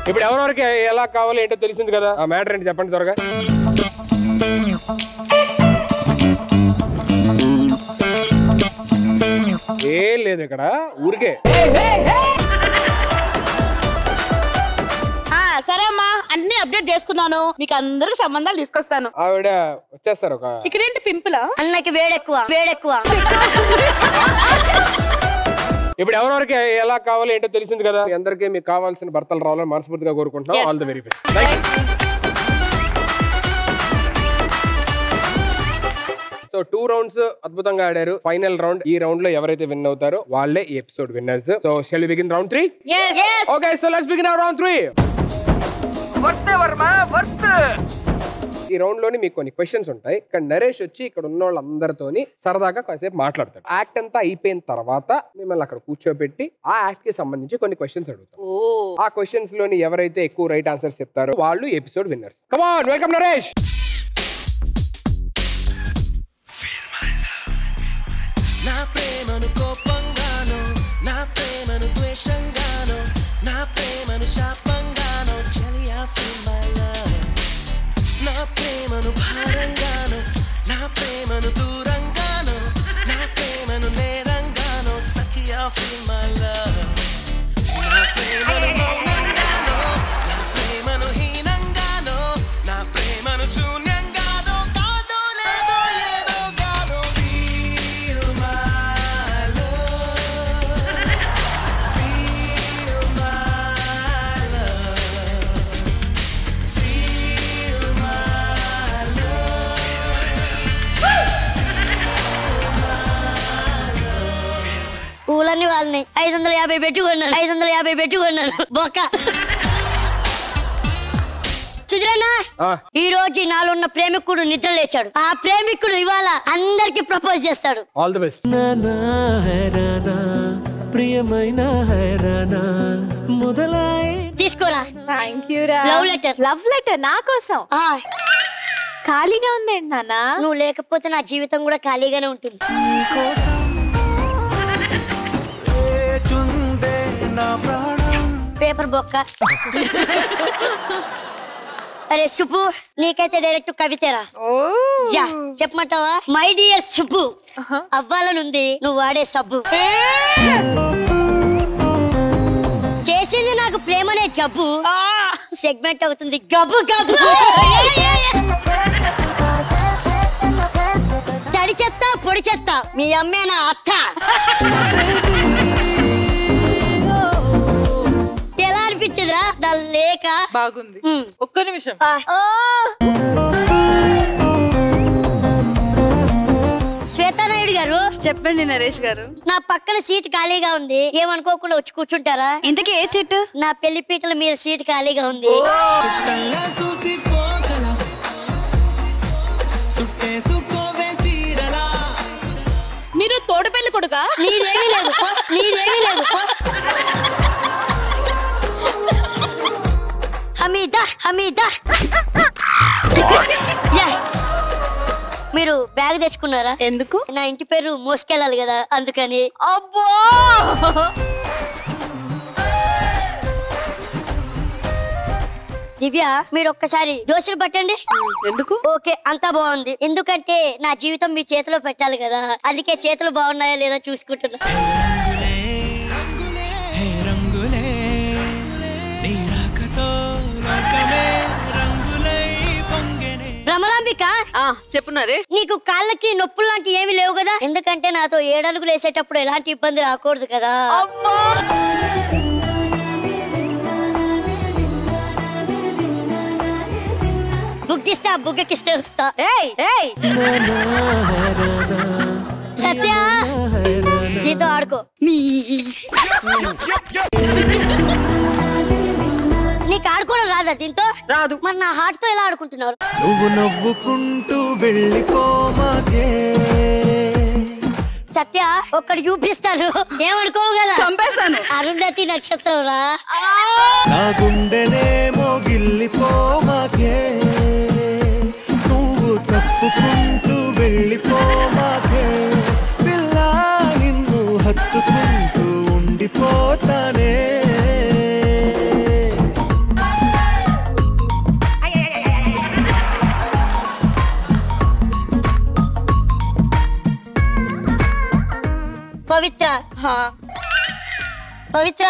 ఇప్పుడు ఎవరెవరికి ఎలా కావాలి ఏంటో తెలిసింది కదా. ఆ మ్యాటర్ ఏంటి చెప్పండి త్వరగా. ఏం లేదు ఇక్కడ ఊరికే. సరే అమ్మా అన్ని అప్డేట్ చేసుకున్నాను, మీకు అందరికి సంబంధాలు తీసుకొస్తాను. ఆవిడ వచ్చేస్తారు. ఒక ఇక్కడేంటి పింపులా? అన్నకి వేడెక్కువ. ఇప్పుడు ఎవరెవరికి ఎలా కావాలి ఏంటో తెలిసింది కదా. అందరికీ మీకు కావాల్సిన భర్తలు రావాలని మనస్ఫూర్తిగా కోరుకుంటున్నాం. All the very best. So 2 rounds అద్భుతంగా ఆడారు. Final round. ఈ రౌండ్ లో ఎవరైతే విన్ అవుతారో వాళ్ళే ఈ episode winners. So shall we begin round 3? Okay, so let's begin our round 3. ఈ రౌండ్ లోని మీకు కొన్ని క్వశ్చన్స్ ఉంటాయి. ఇక్కడ నరేష్ వచ్చి ఇక్కడ ఉన్న వాళ్ళందరితోని సరదాగా కాసేపు మాట్లాడతాడు. యాక్ట్ అంతా అయిపోయిన తర్వాత మిమ్మల్ని అక్కడ కూర్చోబెట్టి ఆ యాక్ట్ కి సంబంధించి కొన్ని క్వశ్చన్స్ అడుగుతారు. ఆ క్వశ్చన్స్ లోని ఎవరైతే ఎక్కువ రైట్ ఆన్సర్స్ చెప్తారో వాళ్ళు episode winners. Come on, welcome Naresh. నా ప్రేమను కోపంగాను, నా ప్రేమను ద్వేషంగాను, నా ప్రేమను శాపంగాను, చలియా ఫీల్ మై లవ్. నా ప్రేమను భారంగాను, నా ప్రేమను దూరంగాను, నా ప్రేమను నేరంగాను, సఖియా ఫీల్ మై లవ్. నా ప్రేమను మౌనంగాను, నా ప్రేమను హీనంగాను, నా ప్రేమను శూన్యంగాను, కాదో లేదో ఏదో గాను. Feel my love, feel my love, feel my పూలన్నీ వాళ్ళని 550 పెట్టుకున్నాను, 550 పెట్టుకున్నాను బొక్క. సుధీరన్నా, ఈ రోజు నాలో ఉన్న ప్రేమికుడు నిద్ర లేచాడు. ఆ ప్రేమికుడు ఇవాళ అందరికి ప్రపోజ్ చేస్తాడు. All the best. ప్రియమైన హైరానా మొదలై తీసుకోరా. థ్యాంక్ యూ రా. Love letter. లవ్ లెటర్ నా కోసం. ఖాళీగా ఉందండి నాన్న. నువ్వు లేకపోతే నా జీవితం కూడా ఖాళీగానే ఉంటుంది. పేపర్ బొక్క. అరే సుబ్బు, నీకైతే డైరెక్ట్ కవితరా. యా, చెప్పమంటావా? మై డియర్ సుబ్బు, అవ్వాలనుంది నువ్వు వాడే సబ్బు. చేసింది నాకు ప్రేమనే జబ్బు, సెగ్మెంట్ అవుతుంది గబ్బు గబ్బు. తడి చెత్త పొడి చెత్త మీ అమ్మే నా అత్త. ఎలా అనిపించిందిరా నా లేక? బాగుంది. ఒక్క నిమిషం. శ్వేతానాయుడు గారు, చెప్పండి నరేష్ గారు. నా పక్కన సీట్ ఖాళీగా ఉంది, ఏమనుకోకుండా వచ్చి కూర్చుంటారా? ఇంతకీ ఏ సీట్? నా పెళ్లి పీటల మీద సీట్ ఖాళీగా ఉంది. మీరు తోడు పెళ్లి కొడుకా? నీదేమీ లేదు, నీదేమీ లేదు. హమీదా, హమీదా. మీరు బ్యాగ్ తెచ్చుకున్నారా? ఎందుకు? నా ఇంటి పేరు మోసుకెళ్ళాలి కదా, అందుకని. అబ్బో, దివ్య, మీరు ఒక్కసారి దోశలు పట్టండి. ఎందుకు? ఓకే, అంతా బాగుంది. ఎందుకంటే నా జీవితం మీ చేతిలో పెట్టాలి కదా, అందుకే చేతులు బాగున్నాయా లేదా చూసుకుంటున్నా. రమలాంబిక, చెప్పు నరేష్. నీకు కాళ్ళకి నొప్పులు లాంటి ఏమి లేవు కదా? ఎందుకంటే నాతో 7 అడుగులు వేసేటప్పుడు ఎలాంటి ఇబ్బంది రాకూడదు కదా. బుగ్గిస్తా, బుగ్గకిస్తే వస్తా. సత్య, నీతో ఆడుకో. నీకు ఆడుకోవడం రాదా? దీంతో రాదు. మరి నా హార్ట్ తో ఎలా ఆడుకుంటున్నారు? నువ్వు నవ్వుకుంటూ వెళ్ళిపోమాకే. సత్య, ఒక్కడు చూపిస్తాను, ఏమనుకోవు కదా? చంపేస్తాను. అరుంధతి నక్షత్రం రా. నా గుండెనేమో గిల్లిపోమాకే. నువ్వు తప్పుకుంటూ వెళ్ళిపోమాకే. పిల్ల, నిన్ను హత్తుకుంటూ ఉండిపోతానే. పవిత్ర, పవిత్ర,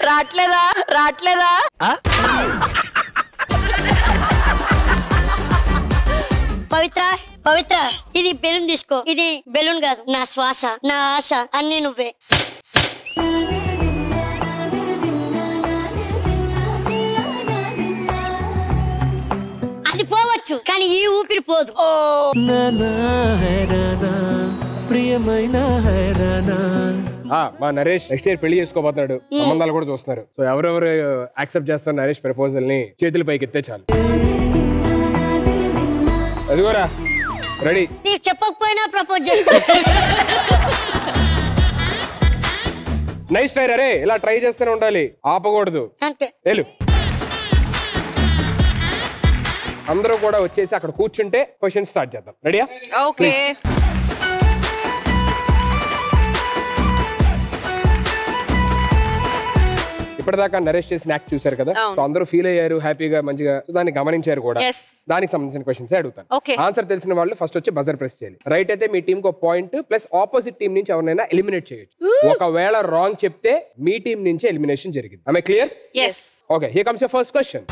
రాట్లేదా? రాట్లేదా? పవిత్ర, పవిత్ర, ఇది బెలూన్ తీసుకో. ఇది బెలూన్ కాదు, నా శ్వాస, నా ఆశ అన్ని నువ్వే. అది పోవచ్చు, కానీ ఈ ఊపిరి పోదు. ప్రియమైన హైరానా. మా నరేష్ నెక్స్ట్ ఇయర్ పెళ్లి చేసుకోబోతున్నాడు, సంబంధాలు కూడా చూస్తున్నారు. సో ఎవరెవరు యాక్సెప్ట్ చేస్తారు నరేష్ ప్రపోజల్ ని చేతుల పైకి ఎత్తే చాలు. అదిగోరా రెడీ. నీకు చెప్పకపోయినా ప్రపోజ్ చేస్తా. నైస్ ట్రై రే, ఇలా ట్రై చేస్తూనే ఉండాలి, ఆపకూడదు. అంతే. వెళ్ళు. అందరూ కూడా వచ్చేసి అక్కడ కూర్చుంటే క్వశ్చన్ స్టార్ట్ చేద్దాం. రెడీయా? ఓకే. ఇప్పటిదాకా నరేష్ చేసిన యాక్ట్ చూశారు కదా, సో అందరూ ఫీల్ అయ్యారు హ్యాపీగా, మంచిగా, దాన్ని గమనించారు కూడా. దానికి సంబంధించిన క్వశ్చన్స్ అడుగుతాను. ఆన్సర్ తెలిసిన వాళ్ళు ఫస్ట్ వచ్చి బజర్ ప్రెస్ చేయాలి. రైట్ అయితే మీ టీమ్ కు పాయింట్, ప్లస్ ఆపోజిట్ టీం నుంచి ఎవరైనా ఎలిమినేట్ చేయొచ్చు. ఒకవేళ రాంగ్ చెప్తే మీ టీం నుంచి ఎలిమినేషన్ జరిగింది. ఆమె clear? Okay, here comes your first question.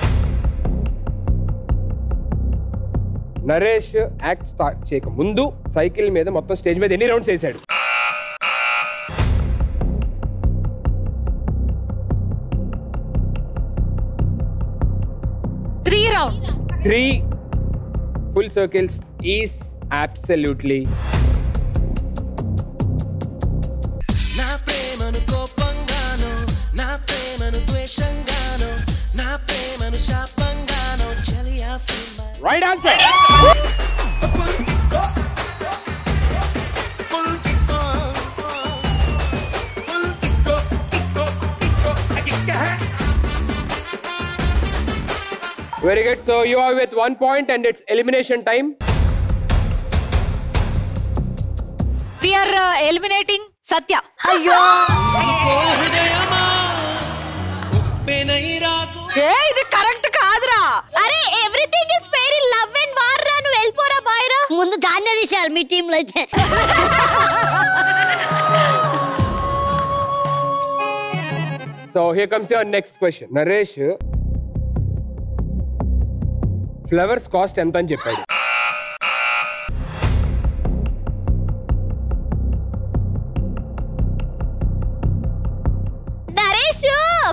Naresh act start చేయక ముందు సైకిల్ మీద మొత్తం స్టేజ్ మీద ఎన్ని రౌండ్స్ వేసాడు? 3 rounds. 3 full circles is absolutely నా ప్రేమను కోపంగానో, నా ప్రేమను ద్వేషంగానో, నా ప్రేమను శాపంగానో Chaliya film. Right answer. Very good. So you are with 1 point and it's elimination time. We are eliminating Satya. అయ్యో ఇది కరెక్ట్ కాదురా. అరే everything is fair in love and war రా. నువ్వు వెళ్ళిపోరా బాయ్రా. ముందు దాన్నే తీసేయాలి మీ టీంలో అయితే. So here comes your next question. Naresh, flowers cost ఎంత అని చెప్పాడు? నరేష్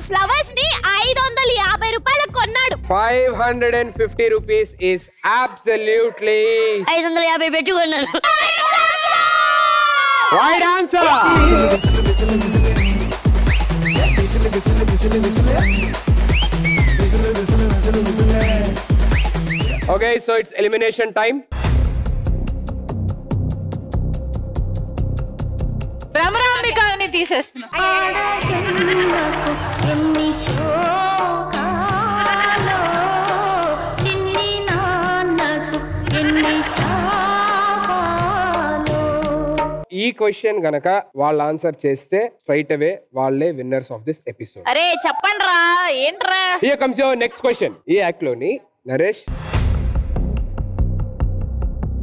ఫ్లవర్స్ ని 550 రూపాయలకు కొన్నాడు. 550 rupees is absolutely 550 పెట్టి కొన్నాడు. right answer. Okay, so it's elimination time. భ్రమరాంబికని తీసేస్తున్నా. ఈ క్వశ్చన్ గనక వాళ్ళు ఆన్సర్ చేస్తే స్ట్రైట్ అవే వాళ్ళే విన్నర్స్ ఆఫ్ దిస్ ఎపిసోడ్. అరే చెప్పండి రా, ఏంట్రా? Here comes your next question. ఈ యాక్ట్ లోని నరేష్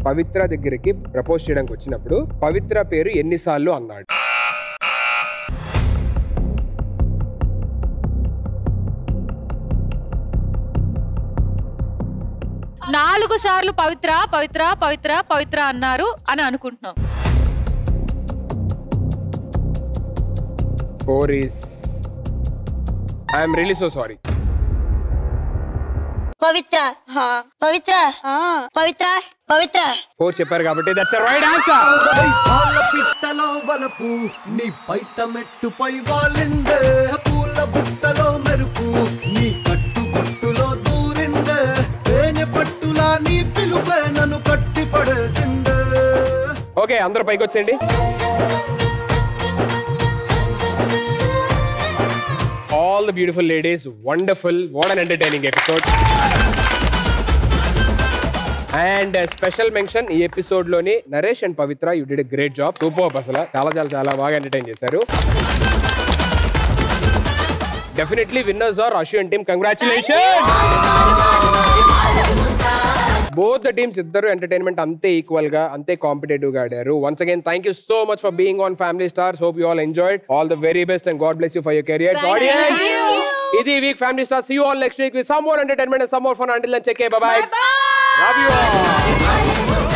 పవిత్ర దగ్గరికి ప్రపోజ్ చేయడానికి వచ్చినప్పుడు పవిత్ర పేరు ఎన్నిసార్లు అన్నాడు? నాలుగు సార్లు పవిత్ర పవిత్ర పవిత్ర పవిత్ర అన్నారు అని అనుకుంటున్నాం. 4 is I am really so sorry. పవిత్ర పవిత్ర పవిత్ర పవిత్ర 4 చెప్పారు కాబట్టి that's a right answer. పిట్టలో వలపు నీ బయట మెట్టుపై వాలిందే, పూల బుట్టలో మెరుపు నీ కట్టు పట్టులో దూరిందే, తేనె పట్టులా నీ పిలుపే నన్ను కట్టి పడేసిందే. ఓకే, అందరూ పైకి వచ్చేయండి. All the beautiful ladies, wonderful, what an entertaining episode. And a special mention ఈ ఎపిసోడ్ లోని Naresh and Pavitra, you did a great job. Super, అసలు చాలా చాలా చాలా బాగా ఎంటర్టైన్ చేశారు. Definitely winners are Ashu and team. Congratulations. Both the teams iddaru entertainment ante equal ga ante competitive ga adaru. Once again, thank you so much for being on Family Stars. Hope you all enjoyed. All the very best and God bless you for your careers. Audience, idi week Family Stars. See you all next week with some more entertainment and some more fun. Until then, take care. Bye bye. Love you all.